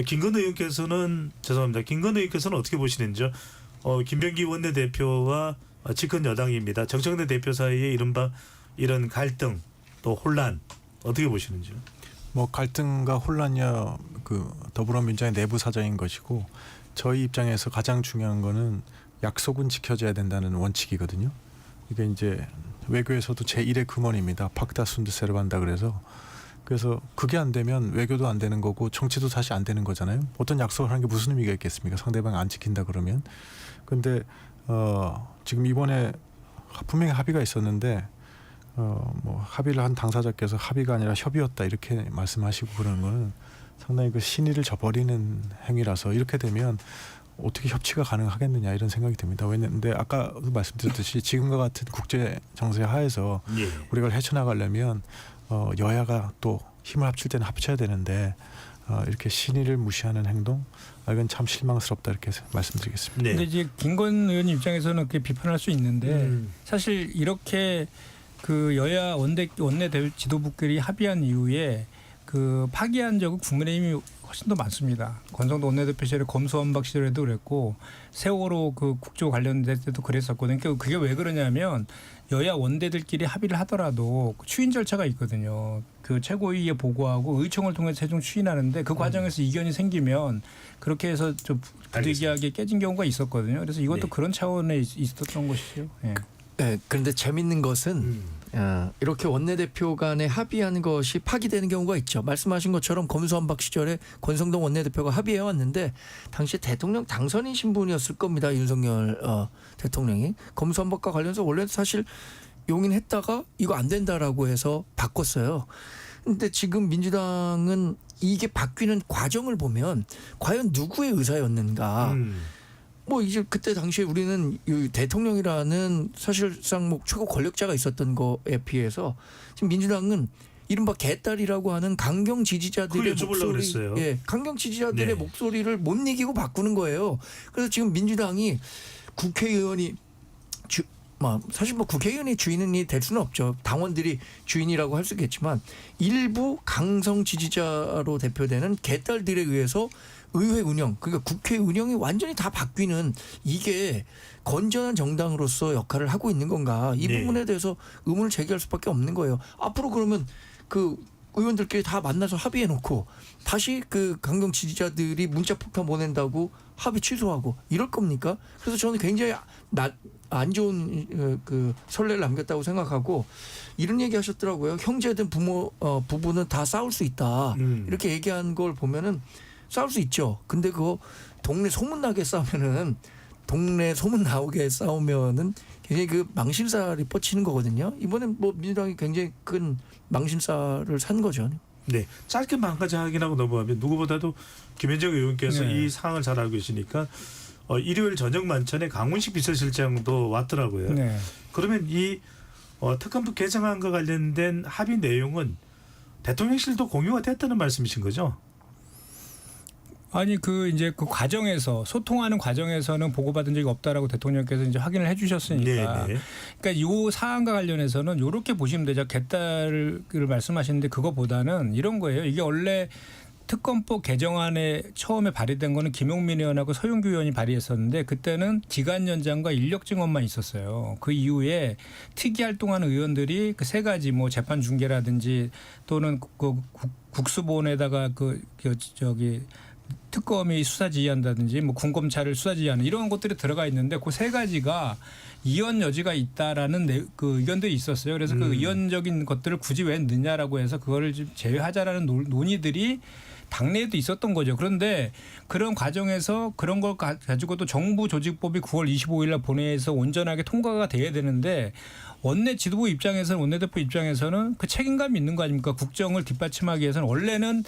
A: 김건희 의원께서는 죄송합니다. 김건희 의원께서는 어떻게 보시는지요? 김병기 원내대표와 집권 여당입니다. 정청래 대표 사이에 이른바 이런 갈등 또 혼란 어떻게 보시는지요?
D: 뭐 갈등과 혼란이야 그 더불어민주당의 내부 사정인 것이고 저희 입장에서 가장 중요한 거는 약속은 지켜져야 된다는 원칙이거든요. 이게 이제 외교에서도 제1의 금원입니다. 팍다 순드 세르반다 그래서 그게 안 되면 외교도 안 되는 거고 정치도 사실 안 되는 거잖아요. 어떤 약속을 하는 게 무슨 의미가 있겠습니까? 상대방이 안 지킨다 그러면. 근데 지금 이번에 분명히 합의가 있었는데 뭐 합의를 한 당사자께서 합의가 아니라 협의였다 이렇게 말씀하시고 그러는 거는 상당히 그 신의를 저버리는 행위라서 이렇게 되면 어떻게 협치가 가능하겠느냐 이런 생각이 듭니다. 왜냐하면 아까 말씀드렸듯이 지금과 같은 국제 정세 하에서
A: 예.
D: 우리가 헤쳐나가려면 여야가 또 힘을 합칠 때는 합쳐야 되는데 이렇게 신의를 무시하는 행동 이건 참 실망스럽다 이렇게 말씀드리겠습니다.
A: 네.
C: 근데 이제 김건 의원 입장에서는 그렇게 비판할 수 있는데 사실 이렇게 그 여야 원내 지도부끼리 합의한 이후에 그 파기한 적은 국민의힘이 훨씬 더 많습니다. 권성동 원내대표 시절에 검수완박 시절에도 그랬고 세월호 그 국조 관련될 때도 그랬었거든요. 그러니까 그게 왜 그러냐면 여야 원대들끼리 합의를 하더라도 추인 절차가 있거든요. 그 최고위에 보고하고 의총을 통해서 최종 추인하는데 그 과정에서 이견이 생기면 그렇게 해서 좀 부득이하게 깨진 경우가 있었거든요. 그래서 이것도
A: 네.
C: 그런 차원에 있었던 것이죠. 예.
F: 네, 그런데 재밌는 것은 이렇게 원내대표 간에 합의하는 것이 파기되는 경우가 있죠. 말씀하신 것처럼 검수완박 시절에 권성동 원내대표가 합의해 왔는데 당시 대통령 당선인 신분이었을 겁니다. 윤석열 대통령이 검수완박과 관련해서 원래 사실 용인했다가 이거 안 된다라고 해서 바꿨어요. 근데 지금 민주당은 이게 바뀌는 과정을 보면 과연 누구의 의사였는가? 뭐 이제 그때 당시에 우리는 이 대통령이라는 사실상 뭐 최고 권력자가 있었던 거에 비해서 지금 민주당은 이른바 개딸이라고 하는 강경 지지자들의
A: 그걸 여쭤보려고
F: 목소리,
A: 그랬어요.
F: 예, 강경 지지자들의
A: 네.
F: 목소리를 못 이기고 바꾸는 거예요. 그래서 지금 민주당이 국회의원이 사실 뭐 국회의원이 주인이 될 수는 없죠. 당원들이 주인이라고 할 수 있겠지만 일부 강성 지지자로 대표되는 개딸들에 의해서 의회 운영, 그러니까 국회 운영이 완전히 다 바뀌는 이게 건전한 정당으로서 역할을 하고 있는 건가? 이
A: 네.
F: 부분에 대해서 의문을 제기할 수밖에 없는 거예요. 앞으로 그러면 그 의원들끼리 다 만나서 합의해 놓고 다시 그 강경 지지자들이 문자 폭탄 보낸다고 합의 취소하고 이럴 겁니까? 그래서 저는 굉장히 안 좋은 그 선례를 남겼다고 생각하고 이런 얘기 하셨더라고요. 형제든 부부는 다 싸울 수 있다. 이렇게 얘기한 걸 보면은 싸울 수 있죠. 근데 그거 동네 소문나게 싸우면은 동네 소문 나오게 싸우면은 굉장히 그 망신살이 뻗치는 거거든요. 이번엔 뭐 민주당이 굉장히 큰 망신살을 산 거죠.
A: 네, 짧게 한 가지 확인하고 넘어가면 누구보다도 김현정 의원께서
C: 네.
A: 이 상황을 잘 알고 계시니까 일요일 저녁 만찬에 강훈식 비서실장도 왔더라고요.
C: 네.
A: 그러면 이 특검법 개정안과 관련된 합의 내용은 대통령실도 공유가 됐다는 말씀이신 거죠?
C: 아니 그 이제 그 과정에서 소통하는 과정에서는 보고받은 적이 없다라고 대통령께서 이제 확인을 해주셨으니까.
A: 네.
C: 그러니까 요 사안과 관련해서는 이렇게 보시면 되죠. 개딸을 말씀하시는데 그거보다는 이런 거예요. 이게 원래 특검법 개정안에 처음에 발의된 거는 김용민 의원하고 서용규 의원이 발의했었는데 그때는 기간 연장과 인력 증언만 있었어요. 그 이후에 특이 활동하는 의원들이 그 세 가지 뭐 재판 중계라든지 또는 그 국수본에다가 저기 특검이 수사 지휘한다든지 뭐 군검찰을 수사 지휘하는 이런 것들이 들어가 있는데 그 세 가지가 이원 여지가 있다라는 그 의견들이 있었어요. 그래서 그 의원적인 것들을 굳이 왜 넣냐라고 해서 그거를 좀 제외하자라는 논의들이 당내에도 있었던 거죠. 그런데 그런 과정에서 그런 걸 가지고도 정부 조직법이 9월 25일 날 본회의에서 온전하게 통과가 돼야 되는데 원내 지도부 입장에서는 원내대표 입장에서는 그 책임감이 있는 거 아닙니까? 국정을 뒷받침하기 위해서는 원래는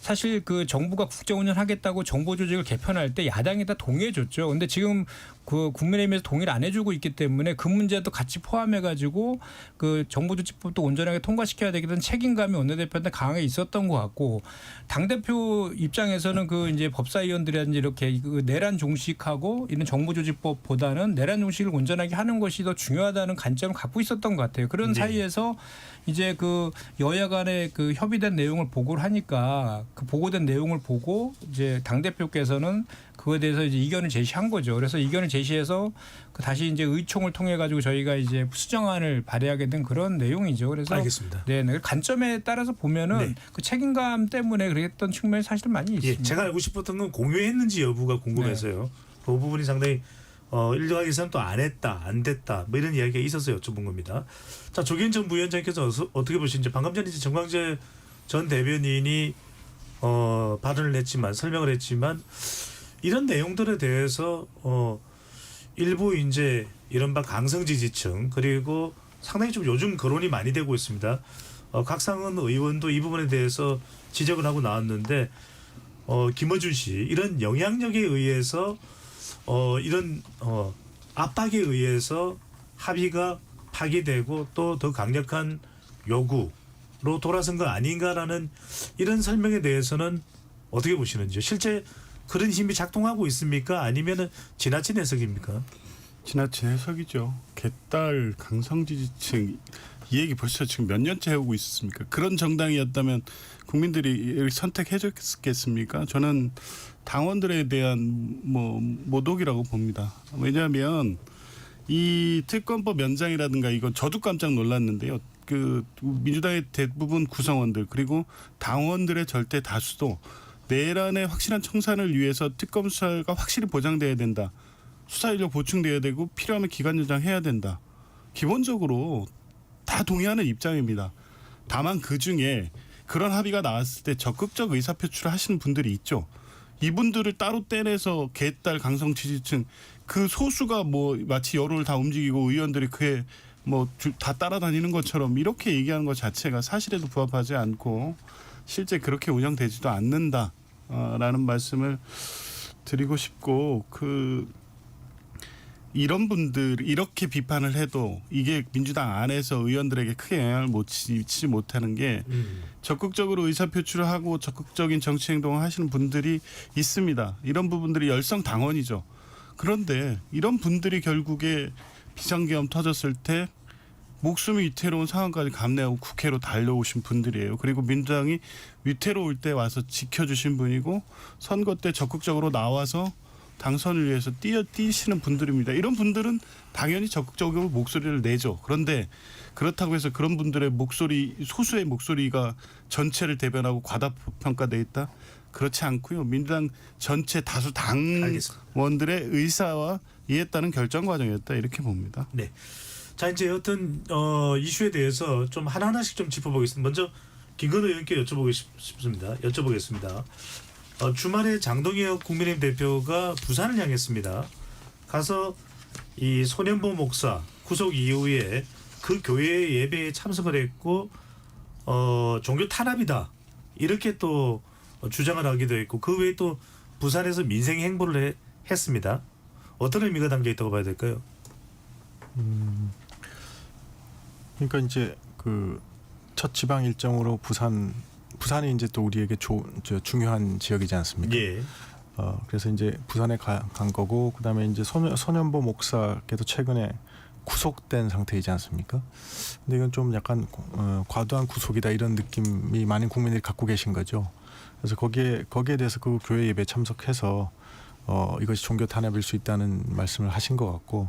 C: 사실 그 정부가 국정 운영하겠다고 정보 조직을 개편할 때 야당이 다 동의해 줬죠. 근데 지금 그 국민의힘에서 동의를 안 해주고 있기 때문에 그 문제도 같이 포함해 가지고 그 정보 조직법도 온전하게 통과시켜야 되겠다는 책임감이 원내대표한테 강하게 있었던 것 같고 당 대표 입장에서는 그 이제 법사위원들이라든지 이렇게 그 내란 종식하고 이런 정보 조직법보다는 내란 종식을 온전하게 하는 것이 더 중요하다는 관점을 갖고 있었던 것 같아요. 그런
A: 네.
C: 사이에서 이제 그 여야 간에 그 협의된 내용을 보고를 하니까 그 보고된 내용을 보고 이제 당 대표께서는 그거에 대해서 이제 이견을 제시한 거죠. 그래서 이견을 제시해서 그 다시 이제 의총을 통해 가지고 저희가 이제 수정안을 발의하게 된 그런 내용이죠. 그래서
A: 알겠습니다.
C: 네, 관점에 따라서 보면은
A: 네.
C: 그 책임감 때문에 그랬던 측면이 사실은 많이
A: 예,
C: 있습니다.
A: 제가 알고 싶었던 건 공유했는지 여부가 궁금해서요. 그 부분이 상당히 일각에서는 또 안 했다, 안 됐다, 뭐 이런 이야기가 있어서 여쭤본 겁니다. 자, 조기현 전 부위원장께서 어떻게 보시는지 방금 전에 이제 정광재 전 대변인이 발언을 했지만 설명을 했지만 이런 내용들에 대해서 일부 이제 이른바 강성 지지층 그리고 상당히 좀 요즘 거론이 많이 되고 있습니다. 각상은 의원도 이 부분에 대해서 지적을 하고 나왔는데 김어준 씨 이런 영향력에 의해서 이런 압박에 의해서 합의가 파기되고 또 더 강력한 요구로 돌아선 거 아닌가라는 이런 설명에 대해서는 어떻게 보시는지요? 실제 그런 힘이 작동하고 있습니까? 아니면은 지나친 해석입니까?
E: 지나친 해석이죠. 개딸 강성 지지층 이 얘기 벌써 지금 몇 년째 해오고 있었습니까? 그런 정당이었다면 국민들이 선택해줬겠습니까? 저는 당원들에 대한 모독이라고 봅니다. 왜냐하면 이 특검법 연장이라든가 이건 저도 깜짝 놀랐는데요. 그 민주당의 대부분 구성원들 그리고 당원들의 절대 다수도 내란의 확실한 청산을 위해서 특검 수사가 확실히 보장돼야 된다. 수사 인력 보충돼야 되고 필요하면 기간 연장해야 된다. 기본적으로 다 동의하는 입장입니다. 다만 그중에 그런 합의가 나왔을 때 적극적 의사표출을 하시는 분들이 있죠. 이분들을 따로 떼내서 개딸 강성 지지층 그 소수가 뭐 마치 여론을 다 움직이고 의원들이 그에 뭐 다 따라다니는 것처럼 이렇게 얘기하는 것 자체가 사실에도 부합하지 않고 실제 그렇게 운영되지도 않는다라는 말씀을 드리고 싶고 이런 분들 이렇게 비판을 해도 이게 민주당 안에서 의원들에게 크게 영향을 미치지 못하는 게 적극적으로 의사표출을 하고 적극적인 정치 행동을 하시는 분들이 있습니다. 이런 부분들이 열성 당원이죠. 그런데 이런 분들이 결국에 비상계엄 터졌을 때 목숨이 위태로운 상황까지 감내하고 국회로 달려오신 분들이에요. 그리고 민주당이 위태로울 때 와서 지켜주신 분이고 선거 때 적극적으로 나와서 당선을 위해서 뛰시는 분들입니다. 이런 분들은 당연히 적극적으로 목소리를 내죠. 그런데 그렇다고 해서 그런 분들의 목소리, 소수의 목소리가 전체를 대변하고 과다평가돼 있다? 그렇지 않고요. 민주당 전체 다수 당원들의 의사와 이에 따른 결정 과정이었다. 이렇게 봅니다.
A: 네. 자, 이제 어떤 이슈에 대해서 좀 하나하나씩 좀 짚어보겠습니다. 먼저 김건우 의원께 여쭤보겠습니다. 주말에 장동혁 국민의힘 대표가 부산을 향했습니다. 가서 이 손현보 목사 구속 이후에 그 교회 예배에 참석을 했고 종교 탄압이다 이렇게 또 주장을 하기도 했고 그 외에 또 부산에서 민생 행보를 했습니다. 어떤 의미가 담겨 있다고 봐야 될까요?
D: 그러니까 이제 그 첫 지방 일정으로 부산이 이제 또 우리에게 중요한 지역이지 않습니까?
A: 예.
D: 그래서 이제 부산에 간 거고 그다음에 이제 선현보 목사께도 최근에 구속된 상태이지 않습니까? 근데 이건 좀 약간 과도한 구속이다 이런 느낌이 많은 국민들이 갖고 계신 거죠. 그래서 거기에 대해서 그 교회 예배 참석해서 이것이 종교 탄압일 수 있다는 말씀을 하신 것 같고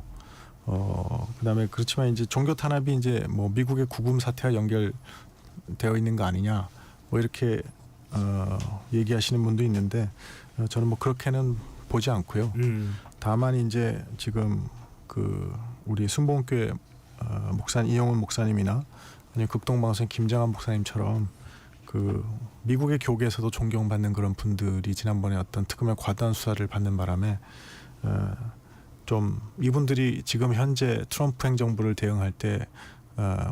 D: 그다음에 그렇지만 이제 종교 탄압이 이제 뭐 미국의 구금 사태와 연결되어 있는 거 아니냐 뭐 이렇게 얘기하시는 분도 있는데 저는 뭐 그렇게는 보지 않고요. 다만 이제 지금 그 우리 순복음교회 목사님 이영훈 목사님이나 아니면 극동방송 김정한 목사님처럼 그 미국의 교계에서도 존경받는 그런 분들이 지난번에 어떤 특검의 과도한 수사를 받는 바람에 좀 이분들이 지금 현재 트럼프 행정부를 대응할 때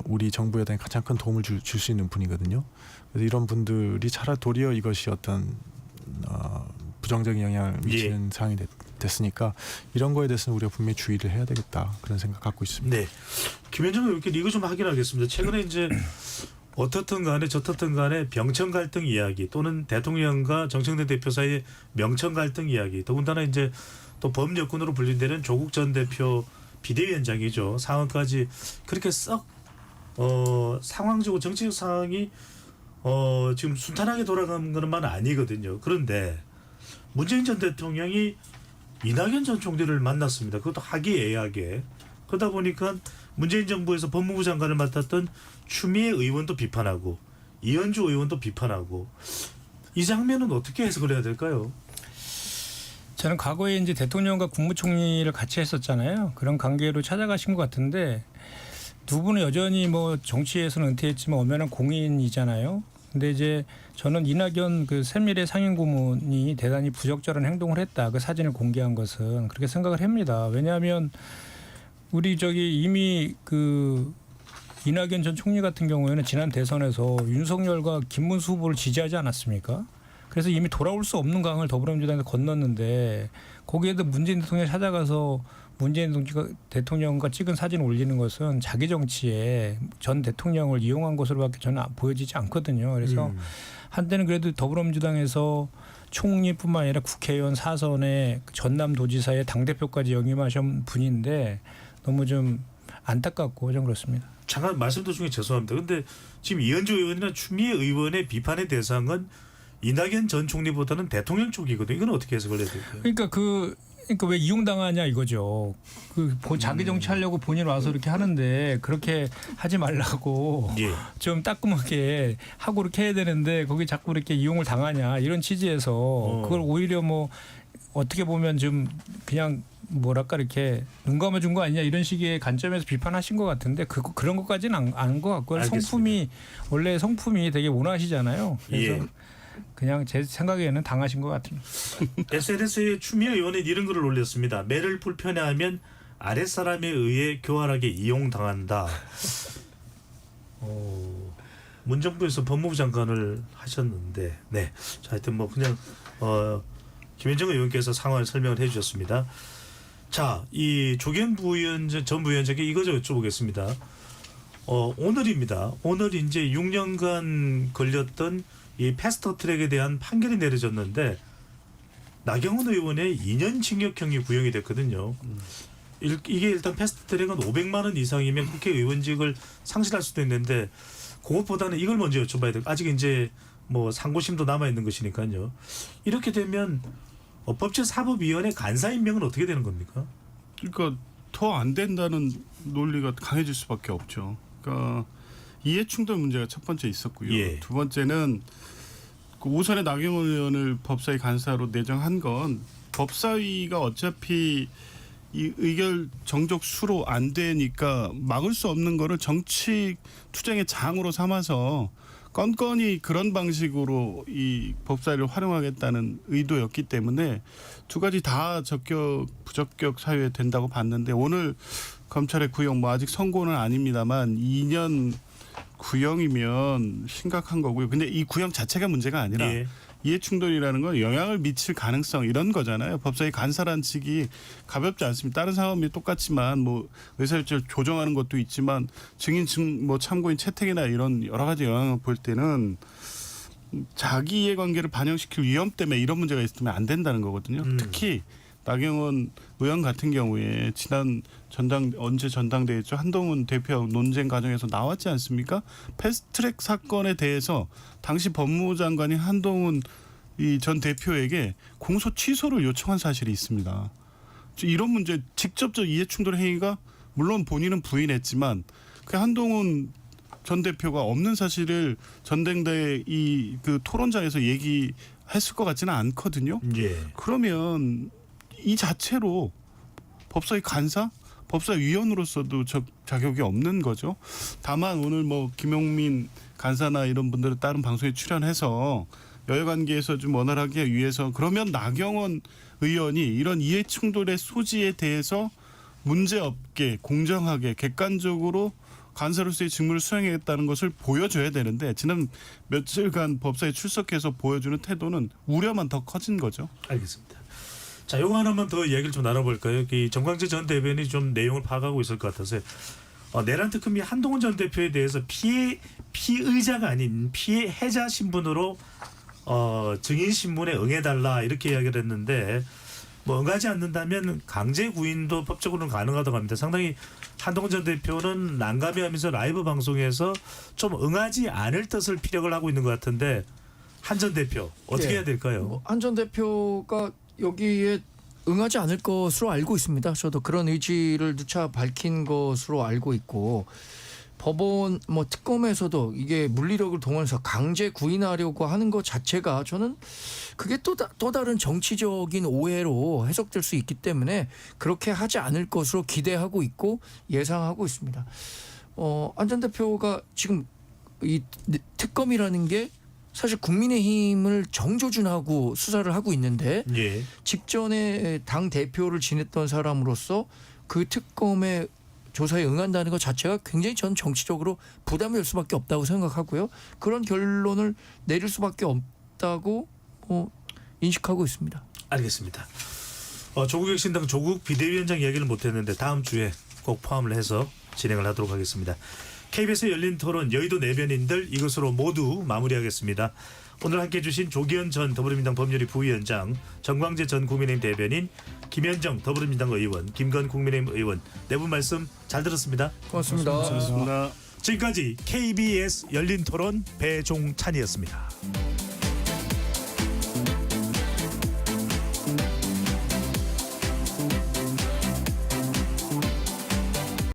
D: 우리 정부 여당에 가장 큰 도움을 줄 수 있는 분이거든요. 그래서 이런 분들이 차라리 도리어 이것이 어떤 부정적인 영향을 미치는 상황이 됐으니까 이런 거에 대해서는 우리가 분명히 주의를 해야 되겠다 그런 생각 갖고 있습니다.
A: 네. 김현정 의원께 이거 좀 확인하겠습니다. 최근에 이제 어떻든 간에 저떻든 간에 병청 갈등 이야기 또는 대통령과 정청래 대표 사이의 명청 갈등 이야기 더군다나 이제 또 범여군으로 분류되는 조국 전 대표 비대위원장이죠. 상황까지 그렇게 썩 상황적으로 정치적 상황이 지금 순탄하게 돌아가는 것만 아니거든요. 그런데 문재인 전 대통령이 이낙연 전 총리를 만났습니다. 그것도 화기애애하게. 그러다 보니까 문재인 정부에서 법무부 장관을 맡았던 추미애 의원도 비판하고 이현주 의원도 비판하고 이 장면은 어떻게 해석을 해야 될까요?
C: 저는 과거에 이제 대통령과 국무총리를 같이 했었잖아요. 그런 관계로 찾아가신 것 같은데 두 분은 여전히 뭐 정치에서는 은퇴했지만 엄연한 공인이잖아요. 근데 이제 저는 이낙연 그 세밀의 상임고문이 대단히 부적절한 행동을 했다. 그 사진을 공개한 것은 그렇게 생각을 합니다. 왜냐하면 우리 이미 그 이낙연 전 총리 같은 경우에는 지난 대선에서 윤석열과 김문수 후보를 지지하지 않았습니까? 그래서 이미 돌아올 수 없는 강을 더불어민주당에서 건넜는데 거기에도 문재인 대통령이 찾아가서 문재인 대통령과 찍은 사진을 올리는 것은 자기 정치에 전 대통령을 이용한 것으로밖에 저는 보여지지 않거든요. 그래서 한때는 그래도 더불어민주당에서 총리뿐만 아니라 국회의원 사선에 전남도지사의 당대표까지 역임하신 분인데 너무 좀 안타깝고 좀 그렇습니다.
A: 잠깐 말씀 도중에 죄송합니다. 그런데 지금 이현주 의원이나 추미애 의원의 비판의 대상은 이낙연 전 총리보다는 대통령 쪽이거든요. 이건 어떻게 해석을 해야 될까요?
C: 그러니까 왜 이용당하냐 이거죠. 자기 정치하려고 본인 와서 이렇게 하는데 그렇게 하지 말라고
A: 예.
C: 좀 따끔하게 하고 이렇게 해야 되는데 거기 자꾸 이렇게 이용을 당하냐 이런 취지에서 그걸 오히려 뭐 어떻게 보면 좀 그냥 뭐랄까 이렇게 눈 감아준 거 아니냐 이런 식의 관점에서 비판하신 것 같은데 그런 것까지는 안 것 같고요. 원래 성품이 되게 온화하시잖아요. 그래서
A: 예.
C: 그냥 제 생각에는 당하신 것 같습니다.
A: SNS에 추미애 의원이 이런 글을 올렸습니다. 매를 불편해하면 아랫사람에 의해 교활하게 이용당한다. 문정부에서 법무부 장관을 하셨는데 네. 자, 하여튼 뭐 그냥 김현정 의원께서 상황을 설명을 해 주셨습니다. 자, 이 조경 전 부위원장께 이거 좀 여쭤보겠습니다. 오늘입니다. 오늘 이제 6년간 걸렸던 이 패스트트랙에 대한 판결이 내려졌는데 나경원 의원의 2년 징역형이 구형이 됐거든요. 이게 일단 패스트트랙은 500만 원 이상이면 국회의원직을 상실할 수도 있는데 그것보다는 이걸 먼저 여쭤봐야 돼요. 아직 이제 뭐 상고심도 남아 있는 것이니까요. 이렇게 되면 법제사법위원회 간사 임명은 어떻게 되는 겁니까?
E: 그러니까 더 안 된다는 논리가 강해질 수밖에 없죠. 그러니까 이해충돌 문제가 첫 번째 있었고요.
A: 예.
E: 두 번째는 그 오선의 나경원 의원을 법사위 간사로 내정한 건 법사위가 어차피 이 의결 정적 수로 안 되니까 막을 수 없는 거를 정치 투쟁의 장으로 삼아서 건건이 그런 방식으로 이 법사위를 활용하겠다는 의도였기 때문에 두 가지 다 적격 부적격 사유에 된다고 봤는데 오늘 검찰의 구형 뭐 아직 선고는 아닙니다만 2년 구형이면 심각한 거고요. 근데 이 구형 자체가 문제가 아니라
A: 예.
E: 이해충돌이라는 건 영향을 미칠 가능성 이런 거잖아요. 법사위 간사란 직이 가볍지 않습니다. 다른 사람이 똑같지만 뭐 의사일지를 조정하는 것도 있지만 증인 뭐 참고인 채택이나 이런 여러 가지 영향을 볼 때는 자기 이해관계를 반영시킬 위험 때문에 이런 문제가 있으면 안 된다는 거거든요. 특히 나경원 의원 같은 경우에 지난 언제 전당대회죠? 한동훈 대표하고 논쟁 과정에서 나왔지 않습니까? 패스트트랙 사건에 대해서 당시 법무부 장관이 한동훈 이 전 대표에게 공소 취소를 요청한 사실이 있습니다. 이런 문제 직접적 이해충돌 행위가 물론 본인은 부인했지만 그 한동훈 전 대표가 없는 사실을 전당대회 그 토론장에서 얘기했을 것 같지는 않거든요.
A: 예.
E: 그러면 이 자체로 법사위 간사, 법사위 위원으로서도 자격이 없는 거죠. 다만 오늘 뭐 김용민 간사나 이런 분들은 다른 방송에 출연해서 여야관계에서 좀 원활하게 하기 위해서 그러면 나경원 의원이 이런 이해충돌의 소지에 대해서 문제없게 공정하게 객관적으로 간사로서의 직무를 수행했다는 것을 보여줘야 되는데 지난 며칠간 법사에 출석해서 보여주는 태도는 우려만 더 커진 거죠.
A: 알겠습니다. 자, 요거 하나만 더 얘기를 좀 나눠볼까요? 이 정광재 전 대변인이 좀 내용을 파악하고 있을 것 같아서요. 내란 특검이 한동훈 전 대표에 대해서 피의자가 아닌 피해자 신분으로 증인 신문에 응해달라 이렇게 이야기를 했는데 뭐 응하지 않는다면 강제 구인도 법적으로는 가능하다고 합니다. 상당히 한동훈 전 대표는 난감해하면서 라이브 방송에서 좀 응하지 않을 뜻을 피력을 하고 있는 것 같은데 한 전 대표 어떻게 해야 될까요?
F: 한 전 대표가 여기에 응하지 않을 것으로 알고 있습니다. 저도 그런 의지를 누차 밝힌 것으로 알고 있고 법원 뭐 특검에서도 이게 물리력을 동원해서 강제 구인하려고 하는 것 자체가 저는 그게 또 다른 정치적인 오해로 해석될 수 있기 때문에 그렇게 하지 않을 것으로 기대하고 있고 예상하고 있습니다. 안 전 대표가 지금 이 특검이라는 게 사실 국민의힘을 정조준하고 수사를 하고 있는데
A: 예.
F: 직전에 당 대표를 지냈던 사람으로서 그 특검의 조사에 응한다는 것 자체가 굉장히 전 정치적으로 부담이 될 수밖에 없다고 생각하고요. 그런 결론을 내릴 수밖에 없다고 인식하고 있습니다.
A: 알겠습니다. 조국 혁신당 조국 비대위원장 이야기를 못했는데 다음 주에 꼭 포함을 해서 진행을 하도록 하겠습니다. KBS 열린 토론 여의도 내변인들 이것으로 모두 마무리하겠습니다. 오늘 함께해 주신 조기현 전 더불어민주당 법률위 부위원장, 정광재 전 국민의힘 대변인, 김현정 더불어민주당 의원, 김건 국민의힘 의원 네 분 말씀 잘 들었습니다.
F: 고맙습니다.
E: 고맙습니다.
A: 지금까지 KBS 열린 토론 배종찬이었습니다.